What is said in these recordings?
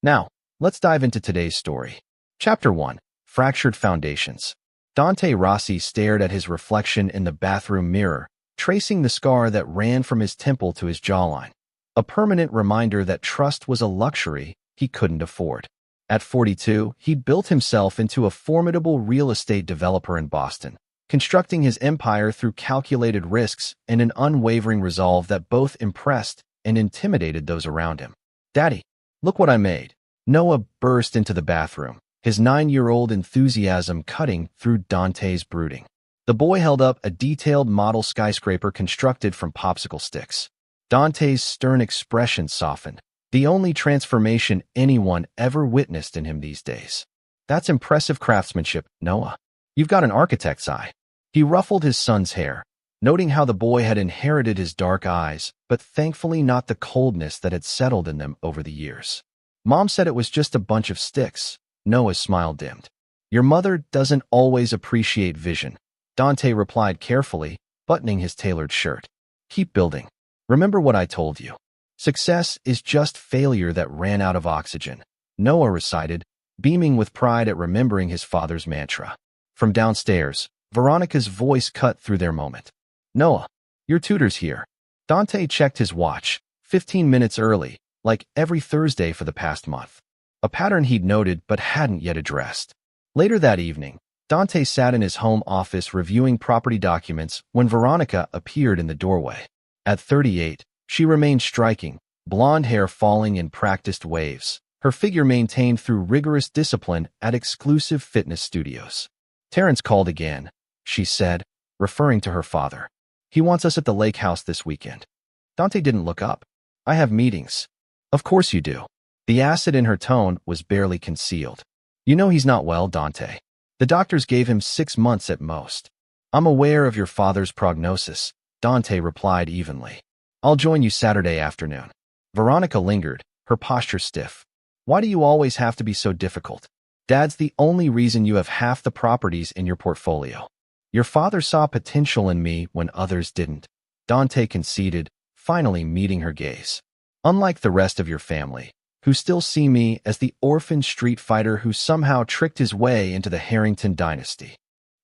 Now, let's dive into today's story. Chapter 1. Fractured Foundations. Dante Rossi stared at his reflection in the bathroom mirror, tracing the scar that ran from his temple to his jawline. A permanent reminder that trust was a luxury he couldn't afford. At 42, he'd built himself into a formidable real estate developer in Boston, constructing his empire through calculated risks and an unwavering resolve that both impressed and intimidated those around him. "Daddy, look what I made." Noah burst into the bathroom, his 9-year-old enthusiasm cutting through Dante's brooding. The boy held up a detailed model skyscraper constructed from popsicle sticks. Dante's stern expression softened, the only transformation anyone ever witnessed in him these days. "That's impressive craftsmanship, Noah. You've got an architect's eye." He ruffled his son's hair, noting how the boy had inherited his dark eyes, but thankfully not the coldness that had settled in them over the years. "Mom said it was just a bunch of sticks." Noah's smile dimmed. "Your mother doesn't always appreciate vision," Dante replied carefully, buttoning his tailored shirt. "Keep building. Remember what I told you. Success is just failure that ran out of oxygen," Noah recited, beaming with pride at remembering his father's mantra. From downstairs, Veronica's voice cut through their moment. "Noah, your tutor's here." Dante checked his watch, 15 minutes early, like every Thursday for the past month. A pattern he'd noted but hadn't yet addressed. Later that evening, Dante sat in his home office reviewing property documents when Veronica appeared in the doorway. At 38, she remained striking, blonde hair falling in practiced waves, her figure maintained through rigorous discipline at exclusive fitness studios. "Terrence called again," she said, referring to her father. "He wants us at the lake house this weekend." Dante didn't look up. "I have meetings." "Of course you do." The acid in her tone was barely concealed. "You know he's not well, Dante. The doctors gave him 6 months at most." "I'm aware of your father's prognosis," Dante replied evenly. "I'll join you Saturday afternoon." Veronica lingered, her posture stiff. "Why do you always have to be so difficult? Dad's the only reason you have half the properties in your portfolio." "Your father saw potential in me when others didn't," Dante conceded, finally meeting her gaze. "Unlike the rest of your family, who still see me as the orphan street fighter who somehow tricked his way into the Harrington dynasty."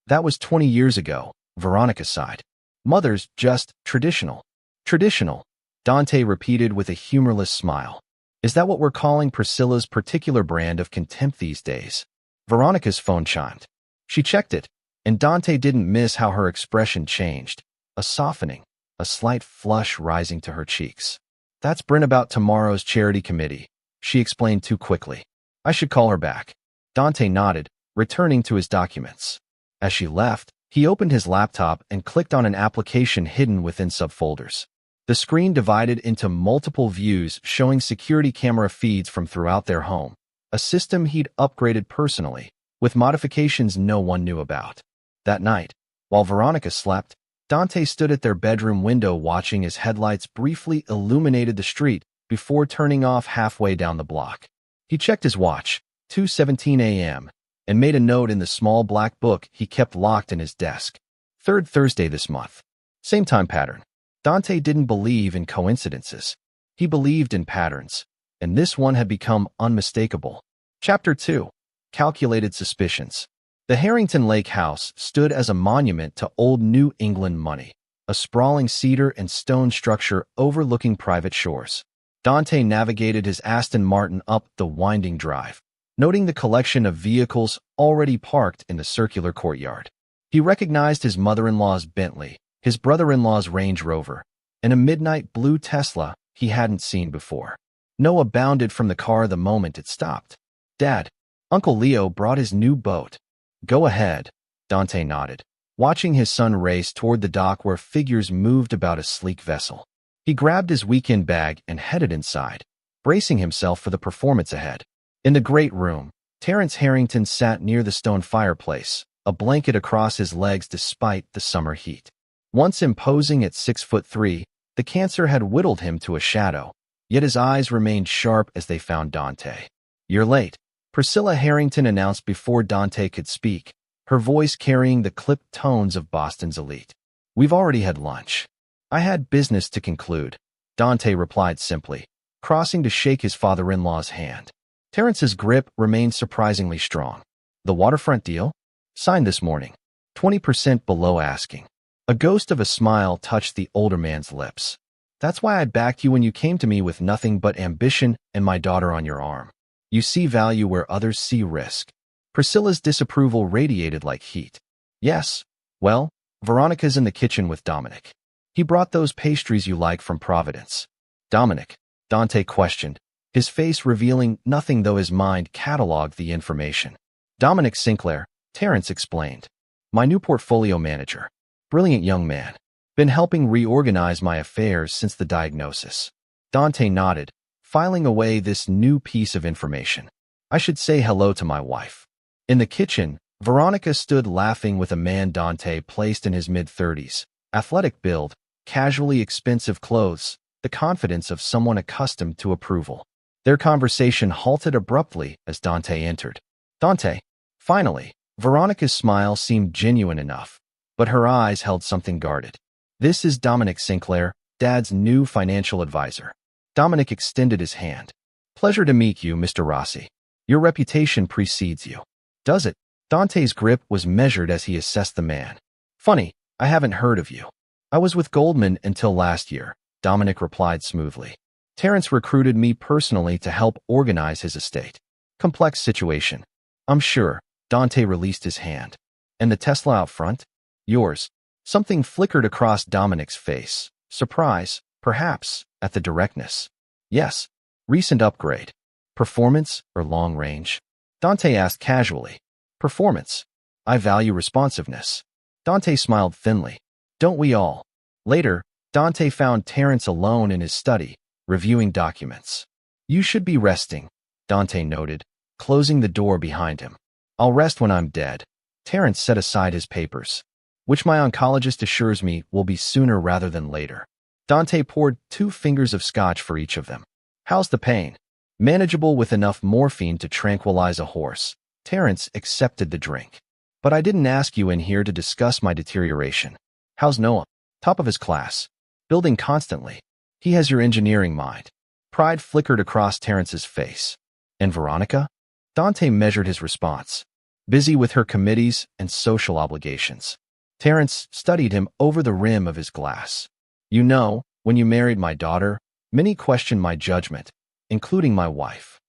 "That was 20 years ago," Veronica sighed. "Mother's just traditional." "Traditional," Dante repeated with a humorless smile. "Is that what we're calling Priscilla's particular brand of contempt these days?" Veronica's phone chimed. She checked it, and Dante didn't miss how her expression changed, a softening, a slight flush rising to her cheeks. "That's Bryn about tomorrow's charity committee," she explained too quickly. "I should call her back." Dante nodded, returning to his documents. As she left, he opened his laptop and clicked on an application hidden within subfolders. The screen divided into multiple views showing security camera feeds from throughout their home, a system he'd upgraded personally, with modifications no one knew about. That night, while Veronica slept, Dante stood at their bedroom window watching as headlights briefly illuminated the street before turning off halfway down the block. He checked his watch, 2:17 a.m., and made a note in the small black book he kept locked in his desk. 3rd Thursday this month. Same time pattern. Dante didn't believe in coincidences. He believed in patterns, and this one had become unmistakable. Chapter 2. Calculated Suspicions. The Harrington Lake House stood as a monument to old New England money, a sprawling cedar and stone structure overlooking private shores. Dante navigated his Aston Martin up the winding drive, noting the collection of vehicles already parked in the circular courtyard. He recognized his mother-in-law's Bentley, his brother-in-law's Range Rover, and a midnight blue Tesla he hadn't seen before. Noah bounded from the car the moment it stopped. "Dad, Uncle Leo brought his new boat." "Go ahead," Dante nodded, watching his son race toward the dock where figures moved about a sleek vessel. He grabbed his weekend bag and headed inside, bracing himself for the performance ahead. In the great room, Terrence Harrington sat near the stone fireplace, a blanket across his legs despite the summer heat. Once imposing at 6'3", the cancer had whittled him to a shadow, yet his eyes remained sharp as they found Dante. "You're late," Priscilla Harrington announced before Dante could speak, her voice carrying the clipped tones of Boston's elite. "We've already had lunch." "I had business to conclude," Dante replied simply, crossing to shake his father-in-law's hand. Terrence's grip remained surprisingly strong. The waterfront deal? Signed this morning. 20% below asking. A ghost of a smile touched the older man's lips. That's why I backed you when you came to me with nothing but ambition and my daughter on your arm. You see value where others see risk. Priscilla's disapproval radiated like heat. Yes. Well, Veronica's in the kitchen with Dominic. He brought those pastries you like from Providence. Dominic? Dante questioned, his face revealing nothing though his mind cataloged the information. Dominic Sinclair, Terrence explained. My new portfolio manager. Brilliant young man. Been helping reorganize my affairs since the diagnosis. Dante nodded, filing away this new piece of information. I should say hello to my wife. In the kitchen, Veronica stood laughing with a man Dante placed in his mid-30s. Athletic build, casually expensive clothes, the confidence of someone accustomed to approval. Their conversation halted abruptly as Dante entered. Dante. Finally, Veronica's smile seemed genuine enough, but her eyes held something guarded. This is Dominic Sinclair, Dad's new financial advisor. Dominic extended his hand. Pleasure to meet you, Mr. Rossi. Your reputation precedes you. Does it? Dante's grip was measured as he assessed the man. Funny, I haven't heard of you. I was with Goldman until last year, Dominic replied smoothly. Terrence recruited me personally to help organize his estate. Complex situation. I'm sure. Dante released his hand. And the Tesla out front? Yours. Something flickered across Dominic's face. Surprise, perhaps, at the directness. Yes. Recent upgrade. Performance or long range? Dante asked casually. Performance. I value responsiveness. Dante smiled thinly. Don't we all? Later, Dante found Terrence alone in his study, reviewing documents. You should be resting, Dante noted, closing the door behind him. I'll rest when I'm dead. Terrence set aside his papers, which my oncologist assures me will be sooner rather than later. Dante poured 2 fingers of scotch for each of them. How's the pain? Manageable with enough morphine to tranquilize a horse. Terrence accepted the drink. But I didn't ask you in here to discuss my deterioration. How's Noah? Top of his class. Building constantly. He has your engineering mind. Pride flickered across Terrence's face. And Veronica? Dante measured his response. Busy with her committees and social obligations. Terrence studied him over the rim of his glass. You know, when you married my daughter, many questioned my judgment, including my wife.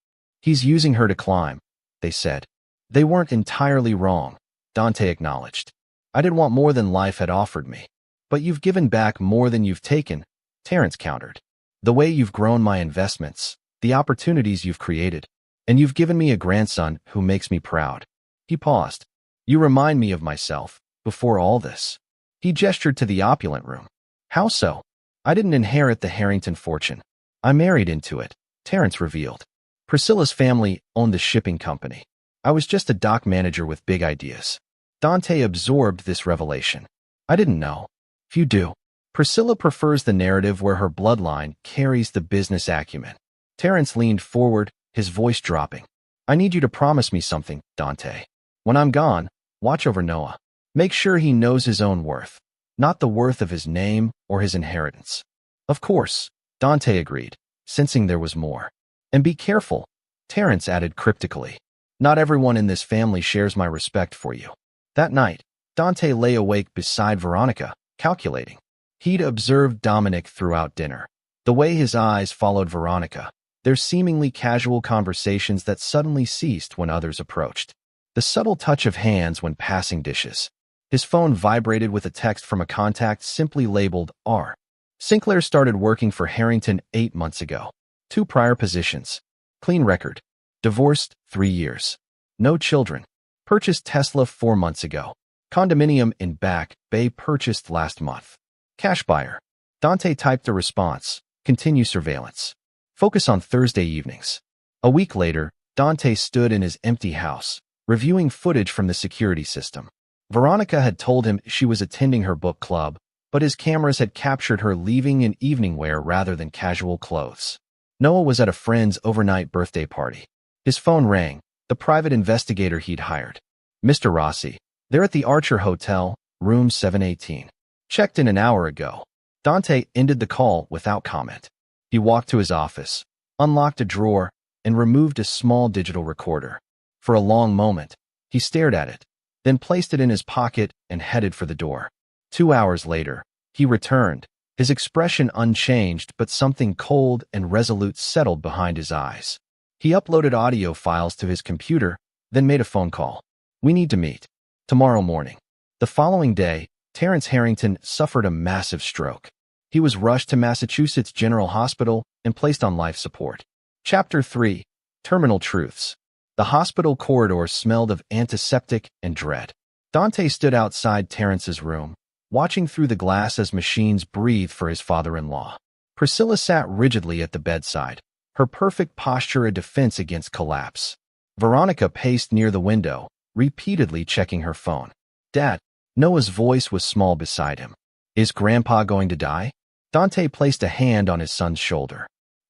He's using her to climb, they said. They weren't entirely wrong, Dante acknowledged. I didn't want more than life had offered me. But you've given back more than you've taken, Terrence countered. The way you've grown my investments, the opportunities you've created, and you've given me a grandson who makes me proud. He paused. You remind me of myself, before all this. He gestured to the opulent room. How so? I didn't inherit the Harrington fortune. I married into it, Terrence revealed. Priscilla's family owned the shipping company. I was just a dock manager with big ideas. Dante absorbed this revelation. I didn't know. If you do. Priscilla prefers the narrative where her bloodline carries the business acumen. Terrence leaned forward, his voice dropping. I need you to promise me something, Dante. When I'm gone, watch over Noah. Make sure he knows his own worth, not the worth of his name or his inheritance. Of course, Dante agreed, sensing there was more. And be careful, Terrence added cryptically. Not everyone in this family shares my respect for you. That night, Dante lay awake beside Veronica, calculating. He'd observed Dominic throughout dinner. The way his eyes followed Veronica, their seemingly casual conversations that suddenly ceased when others approached. The subtle touch of hands when passing dishes. His phone vibrated with a text from a contact simply labeled R. Sinclair started working for Harrington 8 months ago. 2 prior positions. Clean record. Divorced 3 years. No children. Purchased Tesla 4 months ago. Condominium in Back Bay purchased last month. Cash buyer. Dante typed a response. Continue surveillance. Focus on Thursday evenings. A week later, Dante stood in his empty house, reviewing footage from the security system. Veronica had told him she was attending her book club, but his cameras had captured her leaving in evening wear rather than casual clothes. Noah was at a friend's overnight birthday party. His phone rang, the private investigator he'd hired. Mr. Rossi, they're at the Archer Hotel, room 718. Checked in an hour ago. Dante ended the call without comment. He walked to his office, unlocked a drawer, and removed a small digital recorder. For a long moment, he stared at it, then placed it in his pocket and headed for the door. 2 hours later, he returned, his expression unchanged, but something cold and resolute settled behind his eyes. He uploaded audio files to his computer, then made a phone call. "We need to meet. Tomorrow morning." The following day, Terrence Harrington suffered a massive stroke. He was rushed to Massachusetts General Hospital and placed on life support. Chapter 3. Terminal Truths. The hospital corridors smelled of antiseptic and dread. Dante stood outside Terrence's room, watching through the glass as machines breathed for his father-in-law. Priscilla sat rigidly at the bedside, her perfect posture a defense against collapse. Veronica paced near the window, repeatedly checking her phone. "Dad," Noah's voice was small beside him. "Is Grandpa going to die?" Dante placed a hand on his son's shoulder.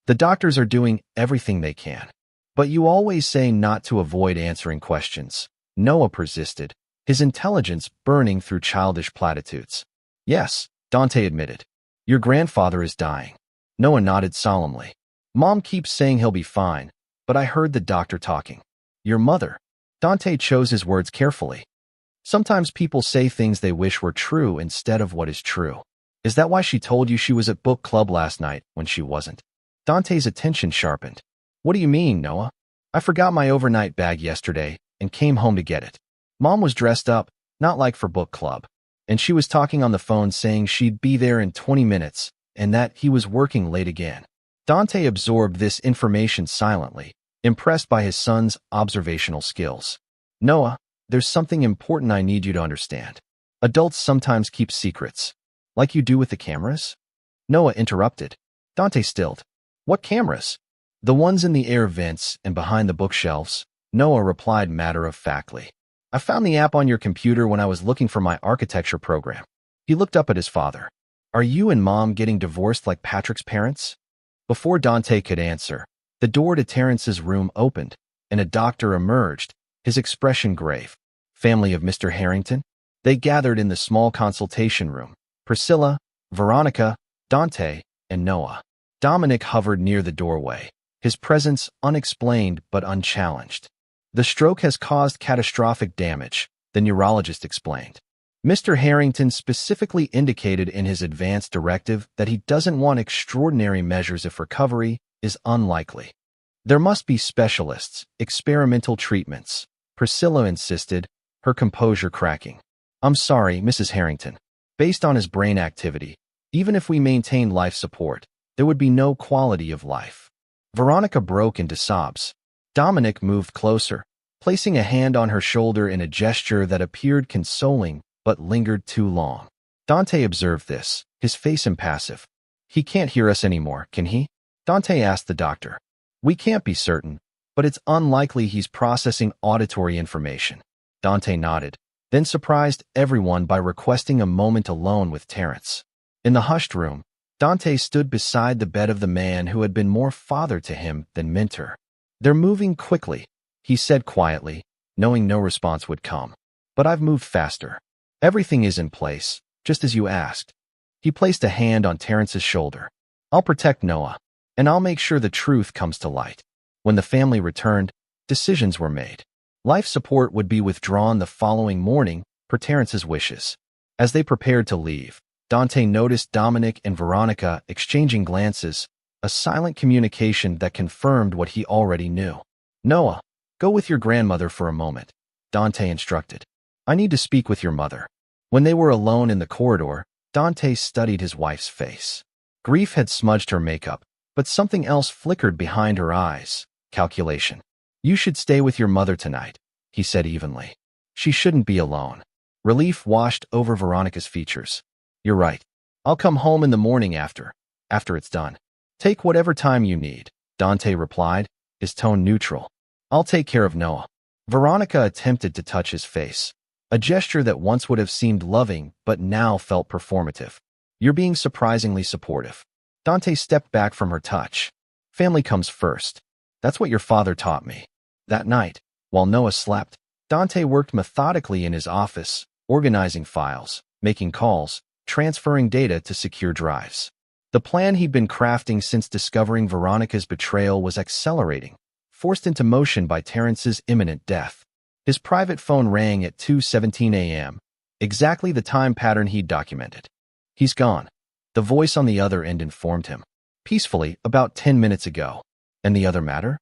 "The doctors are doing everything they can. But you always say not to avoid answering questions," Noah persisted, his intelligence burning through childish platitudes. "Yes," Dante admitted. "Your grandfather is dying." Noah nodded solemnly. "Mom keeps saying he'll be fine, but I heard the doctor talking." "Your mother?" Dante chose his words carefully. "Sometimes people say things they wish were true instead of what is true. Is that why she told you she was at book club last night when she wasn't?" Dante's attention sharpened. "What do you mean, Noah?" "I forgot my overnight bag yesterday and came home to get it. Mom was dressed up, not like for book club, and she was talking on the phone saying she'd be there in 20 minutes and that he was working late again." Dante absorbed this information silently, impressed by his son's observational skills. "Noah, there's something important I need you to understand. Adults sometimes keep secrets. Like you do with the cameras?" Noah interrupted. Dante stilled. "What cameras?" "The ones in the air vents and behind the bookshelves," Noah replied matter-of-factly. "I found the app on your computer when I was looking for my architecture program." He looked up at his father. "Are you and Mom getting divorced like Patrick's parents?" Before Dante could answer, the door to Terrence's room opened, and a doctor emerged, his expression grave. "Family of Mr. Harrington?" They gathered in the small consultation room. Priscilla, Veronica, Dante, and Noah. Dominic hovered near the doorway, his presence unexplained but unchallenged. "The stroke has caused catastrophic damage," the neurologist explained. "Mr. Harrington specifically indicated in his advance directive that he doesn't want extraordinary measures if recovery is unlikely. There must be specialists, experimental treatments," Priscilla insisted, her composure cracking. "I'm sorry, Mrs. Harrington. Based on his brain activity, even if we maintained life support, there would be no quality of life." Veronica broke into sobs. Dominic moved closer, placing a hand on her shoulder in a gesture that appeared consoling but lingered too long. Dante observed this, his face impassive. "He can't hear us anymore, can he?" Dante asked the doctor. "We can't be certain, but it's unlikely he's processing auditory information." Dante nodded, then surprised everyone by requesting a moment alone with Terrence. In the hushed room, Dante stood beside the bed of the man who had been more father to him than mentor. "They're moving quickly," he said quietly, knowing no response would come. "But I've moved faster. Everything is in place, just as you asked." He placed a hand on Terrence's shoulder. "I'll protect Noah, and I'll make sure the truth comes to light." When the family returned, decisions were made. Life support would be withdrawn the following morning per Terrence's wishes. As they prepared to leave, Dante noticed Dominic and Veronica exchanging glances, a silent communication that confirmed what he already knew. "Noah, go with your grandmother for a moment," Dante instructed. "I need to speak with your mother." When they were alone in the corridor, Dante studied his wife's face. Grief had smudged her makeup, but something else flickered behind her eyes. Calculation. "You should stay with your mother tonight," he said evenly. "She shouldn't be alone." Relief washed over Veronica's features. "You're right. I'll come home in the morning after it's done." "Take whatever time you need," Dante replied, his tone neutral. "I'll take care of Noah." Veronica attempted to touch his face, a gesture that once would have seemed loving but now felt performative. "You're being surprisingly supportive." Dante stepped back from her touch. "Family comes first. That's what your father taught me." That night, while Noah slept, Dante worked methodically in his office, organizing files, making calls, transferring data to secure drives. The plan he'd been crafting since discovering Veronica's betrayal was accelerating, forced into motion by Terrence's imminent death. His private phone rang at 2:17 a.m., exactly the time pattern he'd documented. "He's gone," the voice on the other end informed him. "Peacefully, about 10 minutes ago." "And the other matter?"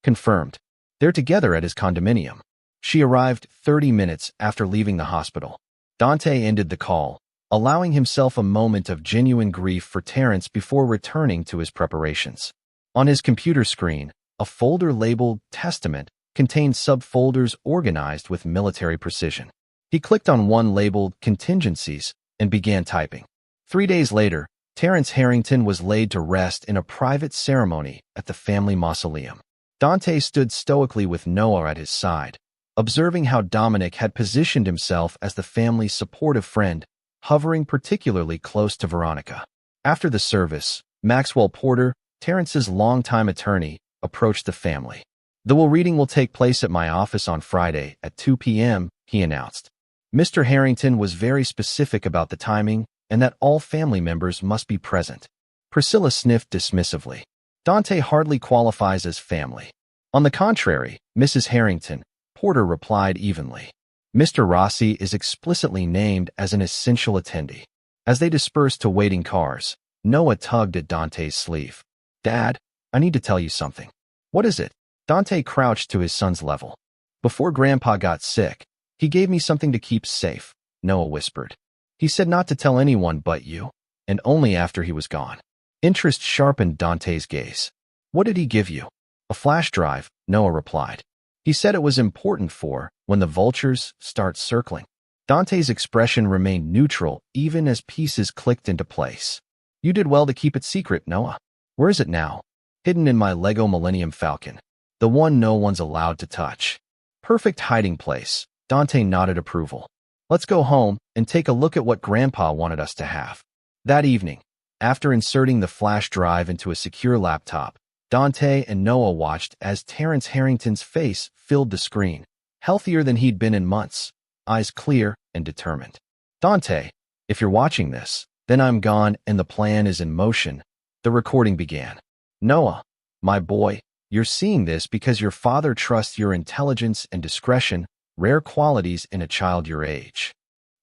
"Confirmed. They're together at his condominium." She arrived 30 minutes after leaving the hospital. Dante ended the call, allowing himself a moment of genuine grief for Terrence before returning to his preparations. On his computer screen, a folder labeled Testament contained subfolders organized with military precision. He clicked on one labeled Contingencies and began typing. 3 days later, Terrence Harrington was laid to rest in a private ceremony at the family mausoleum. Dante stood stoically with Noah at his side, observing how Dominic had positioned himself as the family's supportive friend, hovering particularly close to Veronica. After the service, Maxwell Porter, Terrence's longtime attorney, approached the family. "The will reading will take place at my office on Friday at 2 p.m., he announced. Mr. Harrington was very specific about the timing and that all family members must be present. Priscilla sniffed dismissively. "Dante hardly qualifies as family." "On the contrary, Mrs. Harrington," Porter replied evenly. "Mr. Rossi is explicitly named as an essential attendee." As they dispersed to waiting cars, Noah tugged at Dante's sleeve. "Dad, I need to tell you something." "What is it?" Dante crouched to his son's level. "Before Grandpa got sick, he gave me something to keep safe," Noah whispered. "He said not to tell anyone but you, and only after he was gone." Interest sharpened Dante's gaze. "What did he give you?" "A flash drive," Noah replied. "He said it was important for when the vultures start circling." Dante's expression remained neutral even as pieces clicked into place. "You did well to keep it secret, Noah. Where is it now?" "Hidden in my Lego Millennium Falcon. The one no one's allowed to touch." "Perfect hiding place." Dante nodded approval. "Let's go home and take a look at what Grandpa wanted us to have." That evening, after inserting the flash drive into a secure laptop, Dante and Noah watched as Terrence Harrington's face filled the screen, healthier than he'd been in months, eyes clear and determined. "Dante, if you're watching this, then I'm gone and the plan is in motion." The recording began. "Noah, my boy, you're seeing this because your father trusts your intelligence and discretion, rare qualities in a child your age."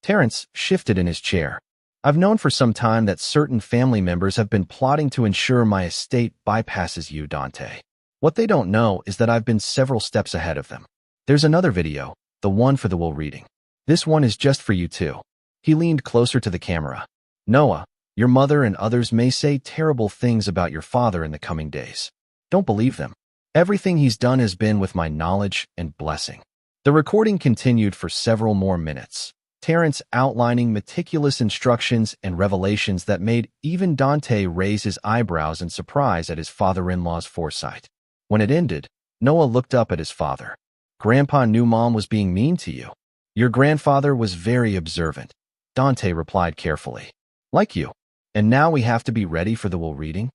Terrence shifted in his chair. "I've known for some time that certain family members have been plotting to ensure my estate bypasses you, Dante. What they don't know is that I've been several steps ahead of them. There's another video, the one for the will reading. This one is just for you too." He leaned closer to the camera. "Noah, your mother and others may say terrible things about your father in the coming days. Don't believe them. Everything he's done has been with my knowledge and blessing." The recording continued for several more minutes, Terrence outlining meticulous instructions and revelations that made even Dante raise his eyebrows in surprise at his father-in-law's foresight. When it ended, Noah looked up at his father. "Grandpa knew Mom was being mean to you." "Your grandfather was very observant," Dante replied carefully. "Like you. And now we have to be ready for the will reading?"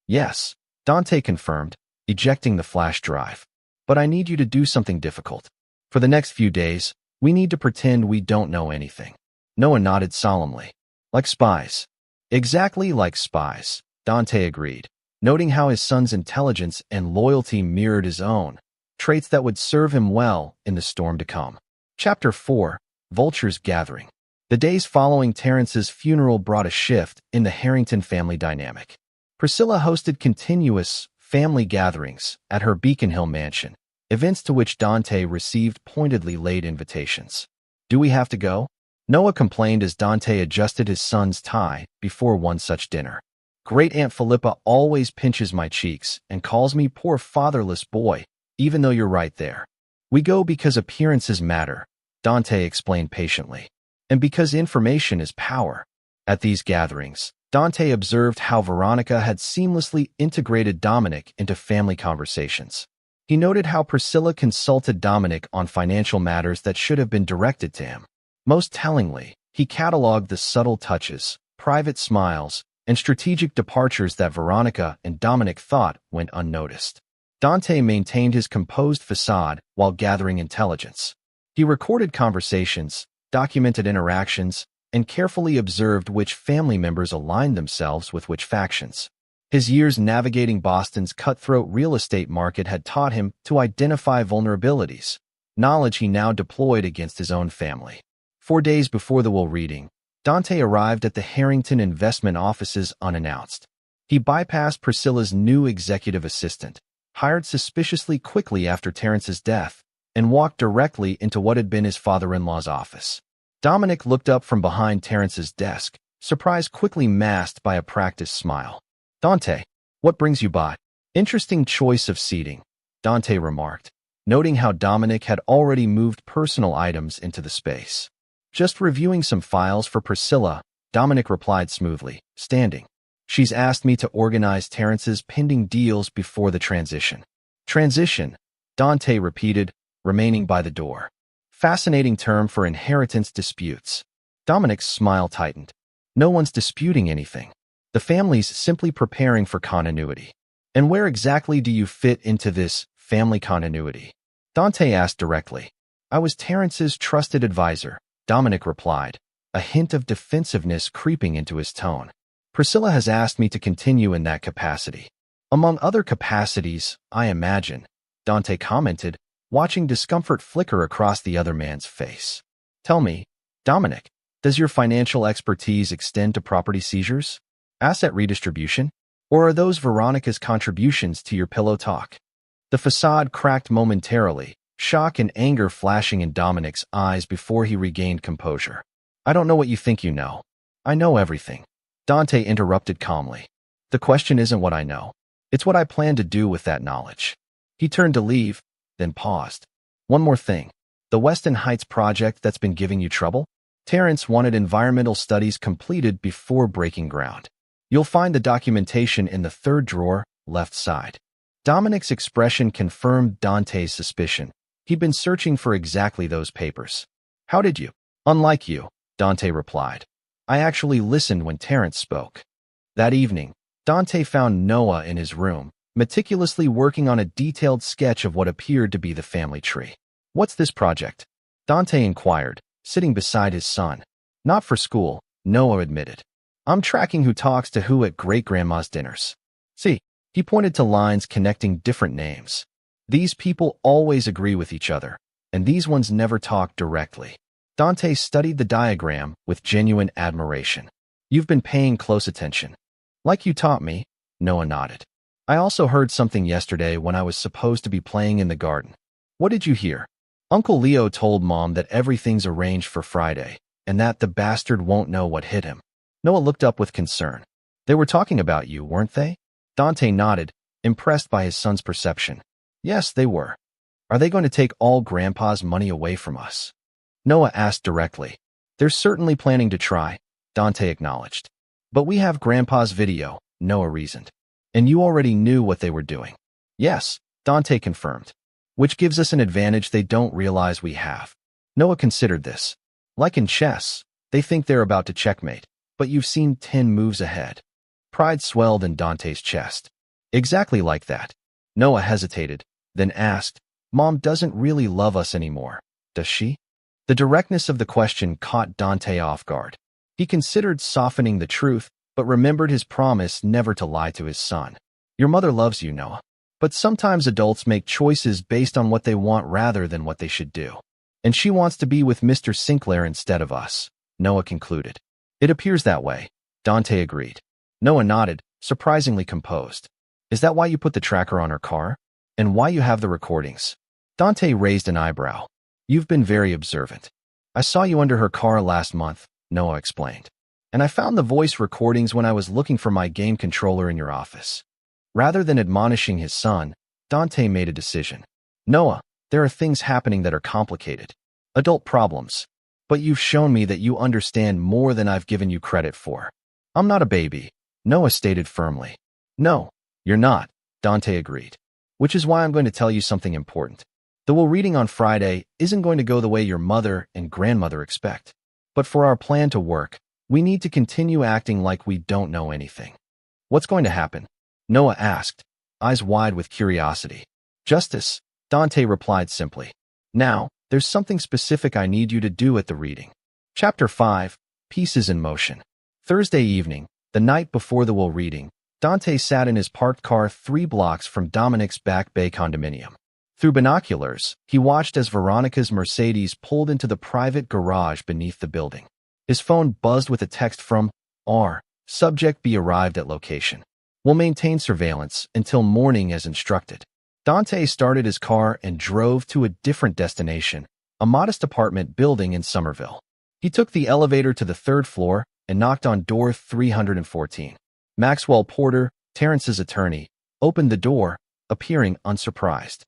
"Yes," Dante confirmed, ejecting the flash drive. "But I need you to do something difficult. For the next few days, we need to pretend we don't know anything." Noah nodded solemnly. "Like spies." "Exactly like spies," Dante agreed, noting how his son's intelligence and loyalty mirrored his own, traits that would serve him well in the storm to come. Chapter 4: Vultures Gathering. The days following Terrence's funeral brought a shift in the Harrington family dynamic. Priscilla hosted continuous family gatherings at her Beacon Hill mansion, events to which Dante received pointedly late invitations. "Do we have to go?" Noah complained as Dante adjusted his son's tie before one such dinner. "Great Aunt Philippa always pinches my cheeks and calls me poor fatherless boy, even though you're right there." "We go because appearances matter," Dante explained patiently, "and because information is power." At these gatherings, Dante observed how Veronica had seamlessly integrated Dominic into family conversations. He noted how Priscilla consulted Dominic on financial matters that should have been directed to him. Most tellingly, he cataloged the subtle touches, private smiles, and strategic departures that Veronica and Dominic thought went unnoticed. Dante maintained his composed facade while gathering intelligence. He recorded conversations, documented interactions, and carefully observed which family members aligned themselves with which factions. His years navigating Boston's cutthroat real estate market had taught him to identify vulnerabilities, knowledge he now deployed against his own family. 4 days before the will reading, Dante arrived at the Harrington investment offices unannounced. He bypassed Priscilla's new executive assistant, hired suspiciously quickly after Terrence's death, and walked directly into what had been his father-in-law's office. Dominic looked up from behind Terrence's desk, surprise quickly masked by a practiced smile. "Dante, what brings you by?" "Interesting choice of seating," Dante remarked, noting how Dominic had already moved personal items into the space. "Just reviewing some files for Priscilla," Dominic replied smoothly, standing. "She's asked me to organize Terrence's pending deals before the transition." "Transition," Dante repeated, remaining by the door. Fascinating term for inheritance disputes. Dominic's smile tightened. "No one's disputing anything. The family's simply preparing for continuity." "And where exactly do you fit into this family continuity?" Dante asked directly. "I was Terrence's trusted advisor," Dominic replied, a hint of defensiveness creeping into his tone. "Priscilla has asked me to continue in that capacity." "Among other capacities, I imagine," Dante commented, watching discomfort flicker across the other man's face. "Tell me, Dominic, does your financial expertise extend to property seizures, asset redistribution, or are those Veronica's contributions to your pillow talk?" The facade cracked momentarily, shock and anger flashing in Dominic's eyes before he regained composure. "I don't know what you think you know. I know everything," Dante interrupted calmly. "The question isn't what I know. It's what I plan to do with that knowledge." He turned to leave, then paused. "One more thing. The Weston Heights project that's been giving you trouble? Terrence wanted environmental studies completed before breaking ground. You'll find the documentation in the third drawer, left side." Dominic's expression confirmed Dante's suspicion. He'd been searching for exactly those papers. "How did you?" "Unlike you," Dante replied. "I actually listened when Terrence spoke." That evening, Dante found Noah in his room, meticulously working on a detailed sketch of what appeared to be the family tree. "What's this project?" Dante inquired, sitting beside his son. "Not for school," Noah admitted. "I'm tracking who talks to who at great-grandma's dinners." "See," he pointed to lines connecting different names. "These people always agree with each other, and these ones never talk directly." Dante studied the diagram with genuine admiration. "You've been paying close attention." "Like you taught me," Noah nodded. "I also heard something yesterday when I was supposed to be playing in the garden." "What did you hear?" "Uncle Leo told Mom that everything's arranged for Friday, and that the bastard won't know what hit him." Noah looked up with concern. "They were talking about you, weren't they?" Dante nodded, impressed by his son's perception. "Yes, they were." "Are they going to take all Grandpa's money away from us?" Noah asked directly. "They're certainly planning to try," Dante acknowledged. "But we have Grandpa's video," Noah reasoned. "And you already knew what they were doing." "Yes," Dante confirmed. "Which gives us an advantage they don't realize we have." Noah considered this. "Like in chess, they think they're about to checkmate, but you've seen 10 moves ahead." Pride swelled in Dante's chest. "Exactly like that." Noah hesitated, then asked, "Mom doesn't really love us anymore, does she?" The directness of the question caught Dante off guard. He considered softening the truth, but remembered his promise never to lie to his son. "Your mother loves you, Noah. But sometimes adults make choices based on what they want rather than what they should do. And she wants to be with Mr. Sinclair instead of us," Noah concluded. "It appears that way," Dante agreed. Noah nodded, surprisingly composed. "Is that why you put the tracker on her car? And why you have the recordings?" Dante raised an eyebrow. "You've been very observant. I saw you under her car last month," Noah explained. "And I found the voice recordings when I was looking for my game controller in your office." Rather than admonishing his son, Dante made a decision. "Noah, there are things happening that are complicated. Adult problems. But you've shown me that you understand more than I've given you credit for." "I'm not a baby," Noah stated firmly. "No, you're not," Dante agreed. "Which is why I'm going to tell you something important. The will reading on Friday isn't going to go the way your mother and grandmother expect. But for our plan to work, we need to continue acting like we don't know anything." "What's going to happen?" Noah asked, eyes wide with curiosity. "Justice," Dante replied simply. "Now, there's something specific I need you to do at the reading." Chapter 5, Pieces in Motion. Thursday evening, the night before the will reading, Dante sat in his parked car 3 blocks from Dominic's Back Bay condominium. Through binoculars, he watched as Veronica's Mercedes pulled into the private garage beneath the building. His phone buzzed with a text from R. Subject B arrived at location. Will maintain surveillance until morning as instructed. Dante started his car and drove to a different destination, a modest apartment building in Somerville. He took the elevator to the 3rd floor and knocked on door 314. Maxwell Porter, Terrence's attorney, opened the door, appearing unsurprised.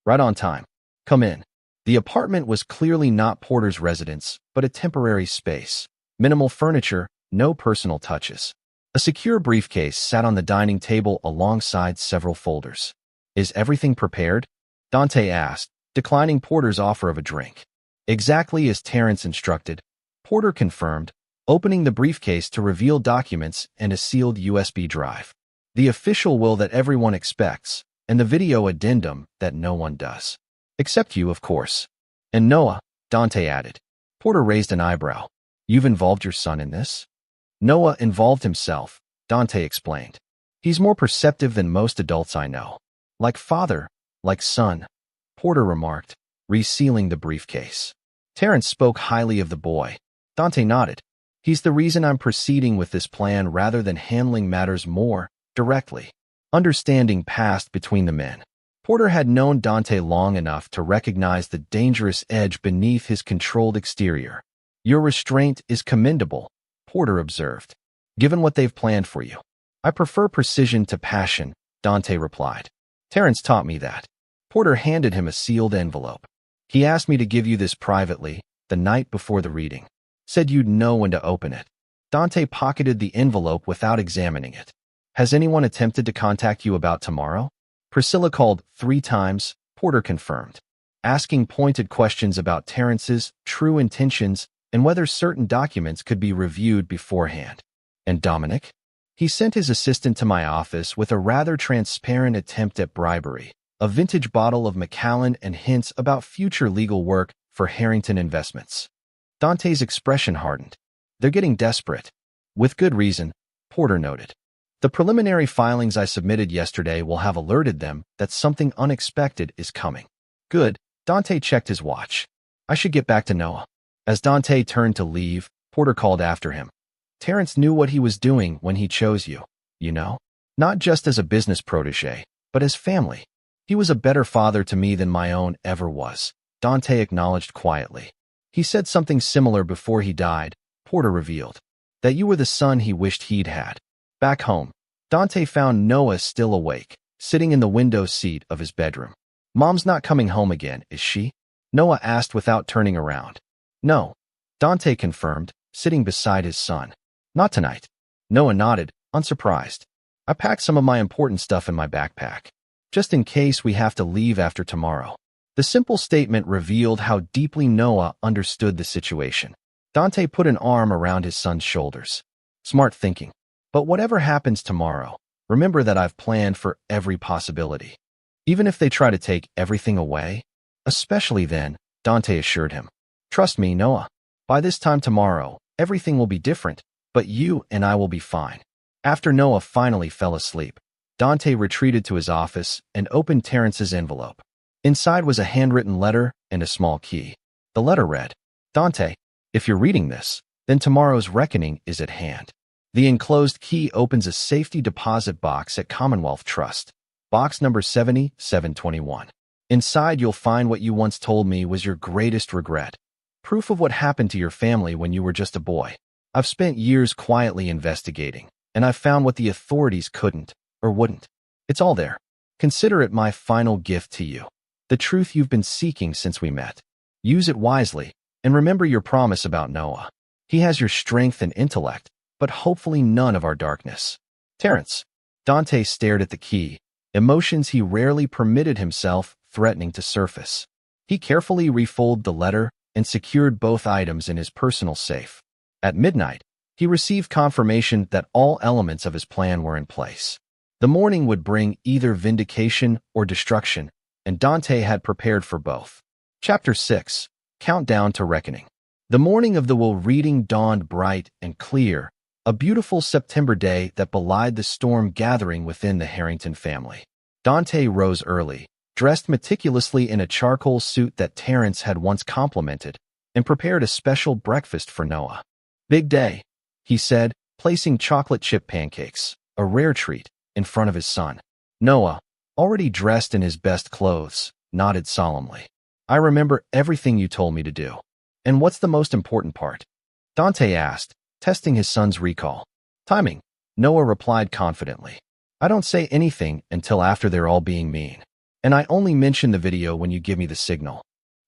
Right on time. Come in. The apartment was clearly not Porter's residence, but a temporary space. Minimal furniture, no personal touches. A secure briefcase sat on the dining table alongside several folders. Is everything prepared? Dante asked, declining Porter's offer of a drink. Exactly as Terrence instructed, Porter confirmed, opening the briefcase to reveal documents and a sealed USB drive. The official will that everyone expects, and the video addendum that no one does. Except you, of course. And Noah, Dante added. Porter raised an eyebrow. You've involved your son in this? Noah involved himself, Dante explained. He's more perceptive than most adults I know. Like father, like son, Porter remarked, resealing the briefcase. Terrence spoke highly of the boy. Dante nodded. He's the reason I'm proceeding with this plan rather than handling matters more directly. Understanding passed between the men. Porter had known Dante long enough to recognize the dangerous edge beneath his controlled exterior. Your restraint is commendable, Porter observed, given what they've planned for you. I prefer precision to passion, Dante replied. Terrence taught me that. Porter handed him a sealed envelope. He asked me to give you this privately, the night before the reading. Said you'd know when to open it. Dante pocketed the envelope without examining it. Has anyone attempted to contact you about tomorrow? Priscilla called 3 times, Porter confirmed, asking pointed questions about Terrence's true intentions and whether certain documents could be reviewed beforehand. And Dominic? He sent his assistant to my office with a rather transparent attempt at bribery, a vintage bottle of Macallan and hints about future legal work for Harrington Investments. Dante's expression hardened. They're getting desperate. With good reason, Porter noted. The preliminary filings I submitted yesterday will have alerted them that something unexpected is coming. Good. Dante checked his watch. I should get back to Noah. As Dante turned to leave, Porter called after him. Terrence knew what he was doing when he chose you, you know? Not just as a business protege, but as family. He was a better father to me than my own ever was, Dante acknowledged quietly. He said something similar before he died, Porter revealed. That you were the son he wished he'd had. Back home, Dante found Noah still awake, sitting in the window seat of his bedroom. Mom's not coming home again, is she? Noah asked without turning around. No, Dante confirmed, sitting beside his son. Not tonight. Noah nodded, unsurprised. I packed some of my important stuff in my backpack, just in case we have to leave after tomorrow. The simple statement revealed how deeply Noah understood the situation. Dante put an arm around his son's shoulders. Smart thinking. But whatever happens tomorrow, remember that I've planned for every possibility. Even if they try to take everything away, especially then, Dante assured him. Trust me, Noah. By this time tomorrow, everything will be different, but you and I will be fine. After Noah finally fell asleep, Dante retreated to his office and opened Terrence's envelope. Inside was a handwritten letter and a small key. The letter read, Dante, if you're reading this, then tomorrow's reckoning is at hand. The enclosed key opens a safety deposit box at Commonwealth Trust, box number 7721. Inside you'll find what you once told me was your greatest regret. Proof of what happened to your family when you were just a boy. I've spent years quietly investigating, and I've found what the authorities couldn't, or wouldn't. It's all there. Consider it my final gift to you. The truth you've been seeking since we met. Use it wisely, and remember your promise about Noah. He has your strength and intellect, but hopefully none of our darkness. Terrence. Dante stared at the key, emotions he rarely permitted himself threatening to surface. He carefully refolded the letter and secured both items in his personal safe. At midnight, he received confirmation that all elements of his plan were in place. The morning would bring either vindication or destruction, and Dante had prepared for both. Chapter 6. Countdown to Reckoning. The morning of the will reading dawned bright and clear, A beautiful September day that belied the storm gathering within the Harrington family. Dante rose early, dressed meticulously in a charcoal suit that Terrence had once complimented, and prepared a special breakfast for Noah. "Big day," he said, placing chocolate chip pancakes, a rare treat, in front of his son. Noah, already dressed in his best clothes, nodded solemnly. "I remember everything you told me to do." "And what's the most important part?" Dante asked, testing his son's recall. "Timing," Noah replied confidently. "I don't say anything until after they're all being mean. And I only mention the video when you give me the signal."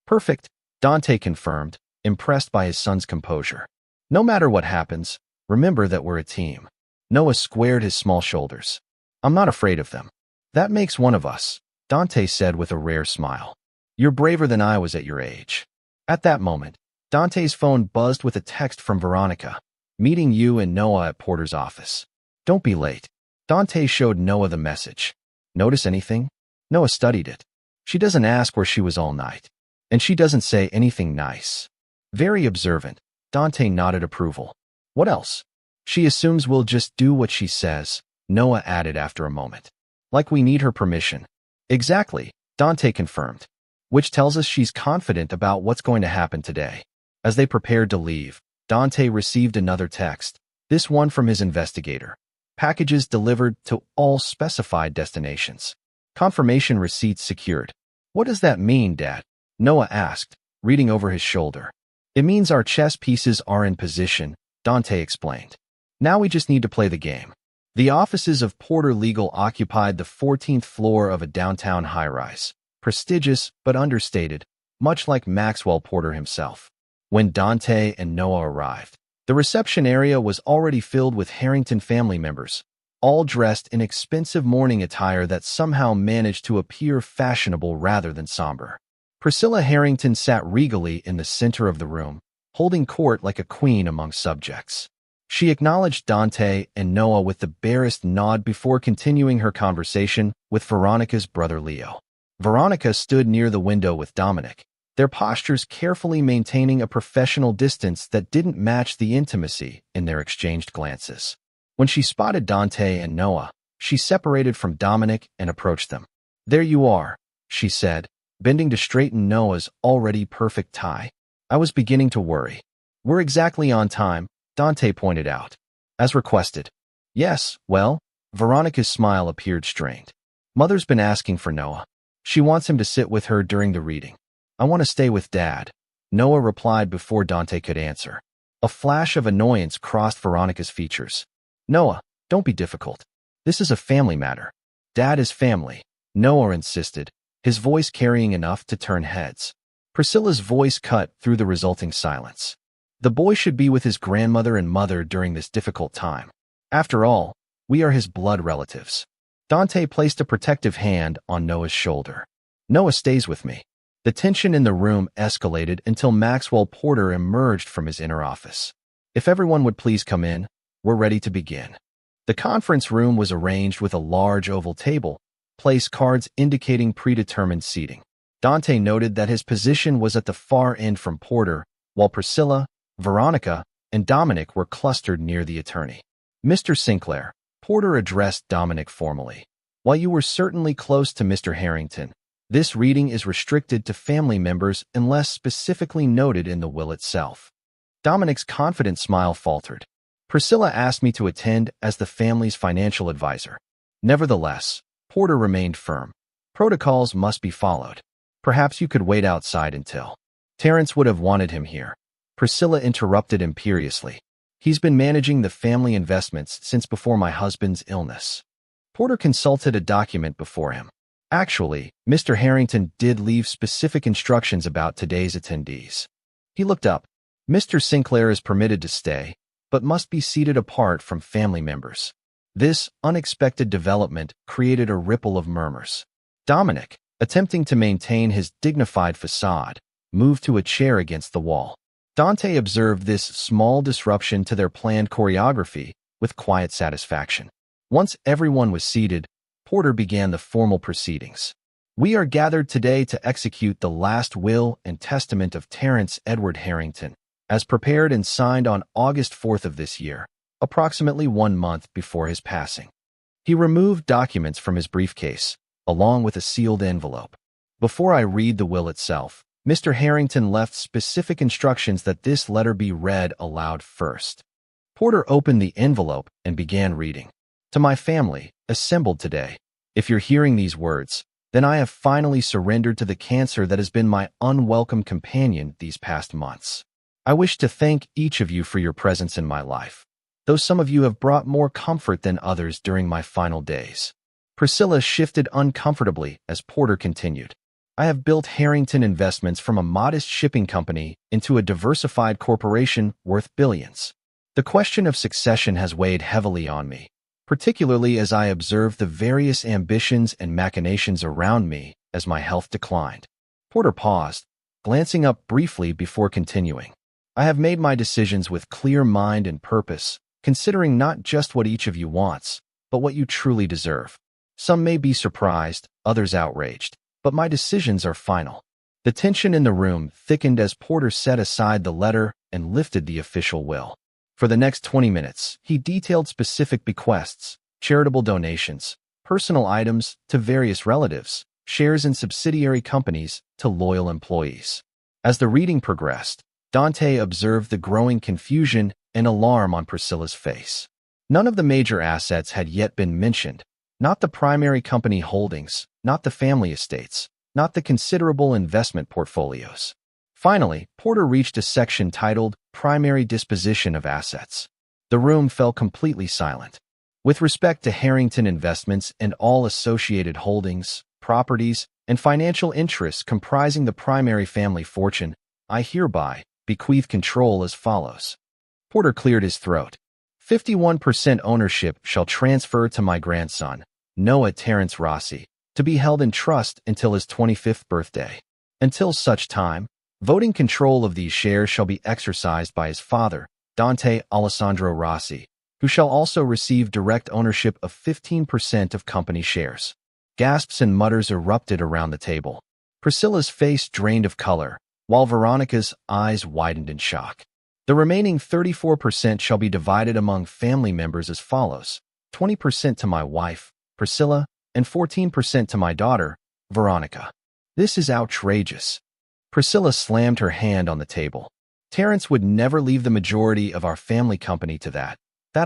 "Perfect," Dante confirmed, impressed by his son's composure. "No matter what happens, remember that we're a team." Noah squared his small shoulders. "I'm not afraid of them." "That makes one of us," Dante said with a rare smile. "You're braver than I was at your age." At that moment, Dante's phone buzzed with a text from Veronica. "Meeting you and Noah at Porter's office. Don't be late." Dante showed Noah the message. "Notice anything?" Noah studied it. "She doesn't ask where she was all night. And she doesn't say anything nice." Very observant, Dante nodded approval. "What else?" "She assumes we'll just do what she says," Noah added after a moment. "Like we need her permission." "Exactly," Dante confirmed. "Which tells us she's confident about what's going to happen today." As they prepared to leave, Dante received another text, this one from his investigator. "Packages delivered to all specified destinations. Confirmation receipts secured." "What does that mean, Dad?" Noah asked, reading over his shoulder. "It means our chess pieces are in position," Dante explained. "Now we just need to play the game." The offices of Porter Legal occupied the 14th floor of a downtown high-rise, prestigious but understated, much like Maxwell Porter himself. When Dante and Noah arrived, the reception area was already filled with Harrington family members, all dressed in expensive morning attire that somehow managed to appear fashionable rather than somber. Priscilla Harrington sat regally in the center of the room, holding court like a queen among subjects. She acknowledged Dante and Noah with the barest nod before continuing her conversation with Veronica's brother Leo. Veronica stood near the window with Dominic, their postures carefully maintaining a professional distance that didn't match the intimacy in their exchanged glances. When she spotted Dante and Noah, she separated from Dominic and approached them. "There you are," she said, bending to straighten Noah's already perfect tie. "I was beginning to worry." "We're exactly on time," Dante pointed out. "As requested." "Yes, well," Veronica's smile appeared strained. "Mother's been asking for Noah. She wants him to sit with her during the reading." "I want to stay with Dad," Noah replied before Dante could answer. A flash of annoyance crossed Veronica's features. "Noah, don't be difficult. This is a family matter." "Dad is family," Noah insisted, his voice carrying enough to turn heads. Priscilla's voice cut through the resulting silence. "The boy should be with his grandmother and mother during this difficult time. After all, we are his blood relatives." Dante placed a protective hand on Noah's shoulder. "Noah stays with me." The tension in the room escalated until Maxwell Porter emerged from his inner office. "If everyone would please come in, we're ready to begin." The conference room was arranged with a large oval table, place cards indicating predetermined seating. Dante noted that his position was at the far end from Porter, while Priscilla, Veronica, and Dominic were clustered near the attorney. "Mr. Sinclair," Porter addressed Dominic formally. "While you were certainly close to Mr. Harrington, this reading is restricted to family members unless specifically noted in the will itself." Dominic's confident smile faltered. "Priscilla asked me to attend as the family's financial advisor." Nevertheless, Porter remained firm. "Protocols must be followed. Perhaps you could wait outside until—" "Terrence would have wanted him here," Priscilla interrupted imperiously. "He's been managing the family investments since before my husband's illness." Porter consulted a document before him. "Actually, Mr. Harrington did leave specific instructions about today's attendees." He looked up. "Mr. Sinclair is permitted to stay, but must be seated apart from family members." This unexpected development created a ripple of murmurs. Dominic, attempting to maintain his dignified facade, moved to a chair against the wall. Dante observed this small disruption to their planned choreography with quiet satisfaction. Once everyone was seated, Porter began the formal proceedings. "We are gathered today to execute the last will and testament of Terrence Edward Harrington, as prepared and signed on August 4th of this year, approximately 1 month before his passing. He removed documents from his briefcase, along with a sealed envelope. Before I read the will itself, Mr. Harrington left specific instructions that this letter be read aloud first. Porter opened the envelope and began reading. To my family, assembled today, if you're hearing these words, then I have finally surrendered to the cancer that has been my unwelcome companion these past months. I wish to thank each of you for your presence in my life, though some of you have brought more comfort than others during my final days. Priscilla shifted uncomfortably as Porter continued. I have built Harrington Investments from a modest shipping company into a diversified corporation worth billions. The question of succession has weighed heavily on me, particularly as I observed the various ambitions and machinations around me as my health declined. Porter paused, glancing up briefly before continuing. I have made my decisions with clear mind and purpose, considering not just what each of you wants, but what you truly deserve. Some may be surprised, others outraged, but my decisions are final. The tension in the room thickened as Porter set aside the letter and lifted the official will. For the next 20 minutes, he detailed specific bequests, charitable donations, personal items to various relatives, shares in subsidiary companies to loyal employees. As the reading progressed, Dante observed the growing confusion and alarm on Priscilla's face. None of the major assets had yet been mentioned, not the primary company holdings, not the family estates, not the considerable investment portfolios. Finally, Porter reached a section titled Primary Disposition of Assets. The room fell completely silent. With respect to Harrington Investments and all associated holdings, properties, and financial interests comprising the primary family fortune, I hereby bequeath control as follows. Porter cleared his throat. 51% ownership shall transfer to my grandson, Noah Terrence Rossi, to be held in trust until his 25th birthday. Until such time, voting control of these shares shall be exercised by his father, Dante Alessandro Rossi, who shall also receive direct ownership of 15% of company shares. Gasps and mutters erupted around the table. Priscilla's face drained of color, while Veronica's eyes widened in shock. The remaining 34% shall be divided among family members as follows: 20% to my wife, Priscilla, and 14% to my daughter, Veronica. This is outrageous. Priscilla slammed her hand on the table. Terrence would never leave the majority of our family company to that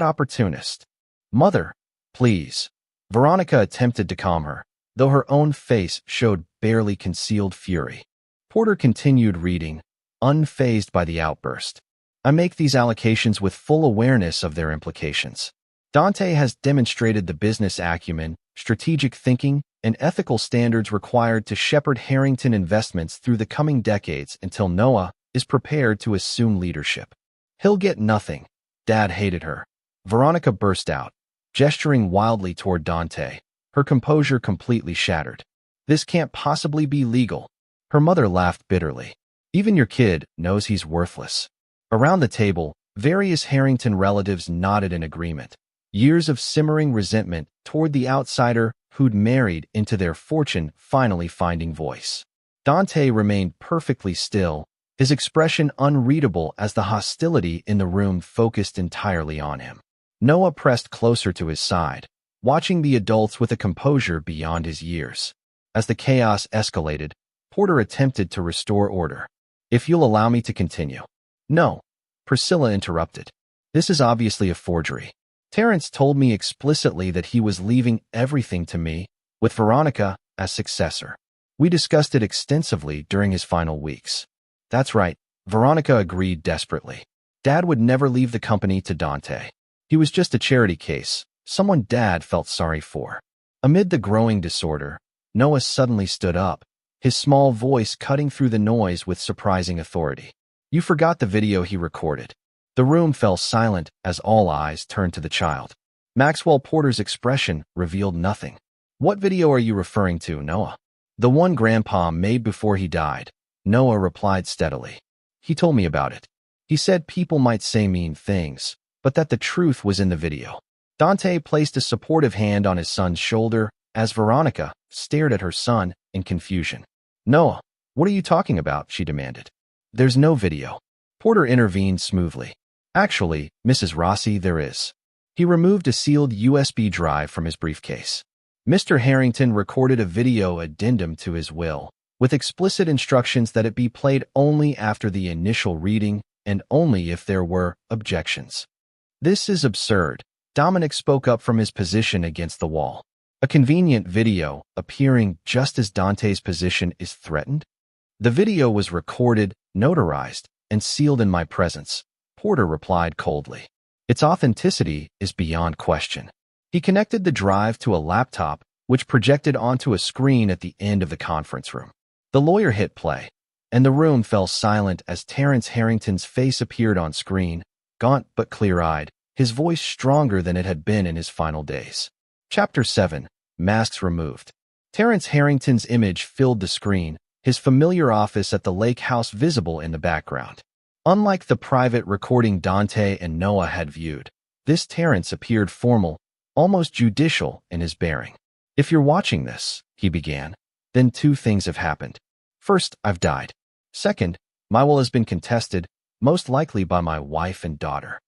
opportunist. Mother, please. Veronica attempted to calm her, though her own face showed barely concealed fury. Porter continued reading, unfazed by the outburst. I make these allocations with full awareness of their implications. Dante has demonstrated the business acumen, strategic thinking, and ethical standards required to shepherd Harrington Investments through the coming decades until Noah is prepared to assume leadership. He'll get nothing. Dad hated her. Veronica burst out, gesturing wildly toward Dante, her composure completely shattered. This can't possibly be legal. Her mother laughed bitterly. Even your kid knows he's worthless. Around the table, various Harrington relatives nodded in agreement. Years of simmering resentment toward the outsider who'd married into their fortune finally finding voice. Dante remained perfectly still, his expression unreadable as the hostility in the room focused entirely on him. Noah pressed closer to his side, watching the adults with a composure beyond his years. As the chaos escalated, Porter attempted to restore order. If you'll allow me to continue. No, Priscilla interrupted. This is obviously a forgery. Terrence told me explicitly that he was leaving everything to me, with Veronica as successor. We discussed it extensively during his final weeks. That's right, Veronica agreed desperately. Dad would never leave the company to Dante. He was just a charity case, someone Dad felt sorry for. Amid the growing disorder, Noah suddenly stood up, his small voice cutting through the noise with surprising authority. You forgot the video he recorded. The room fell silent as all eyes turned to the child. Maxwell Porter's expression revealed nothing. What video are you referring to, Noah? The one Grandpa made before he died, Noah replied steadily. He told me about it. He said people might say mean things, but that the truth was in the video. Dante placed a supportive hand on his son's shoulder as Veronica stared at her son in confusion. Noah, what are you talking about? She demanded. There's no video. Porter intervened smoothly. Actually, Mrs. Rossi, there is. He removed a sealed USB drive from his briefcase. Mr. Harrington recorded a video addendum to his will, with explicit instructions that it be played only after the initial reading and only if there were objections. This is absurd. Dominic spoke up from his position against the wall. A convenient video appearing just as Dante's position is threatened? The video was recorded, notarized, and sealed in my presence, Porter replied coldly. Its authenticity is beyond question. He connected the drive to a laptop, which projected onto a screen at the end of the conference room. The lawyer hit play, and the room fell silent as Terrence Harrington's face appeared on screen, gaunt but clear-eyed, his voice stronger than it had been in his final days. Chapter 7. Masks Removed. Terrence Harrington's image filled the screen, his familiar office at the lake house visible in the background. Unlike the private recording Dante and Noah had viewed, this Terrence appeared formal, almost judicial in his bearing. If you're watching this, he began, then two things have happened. First, I've died. Second, my will has been contested, most likely by my wife and daughter.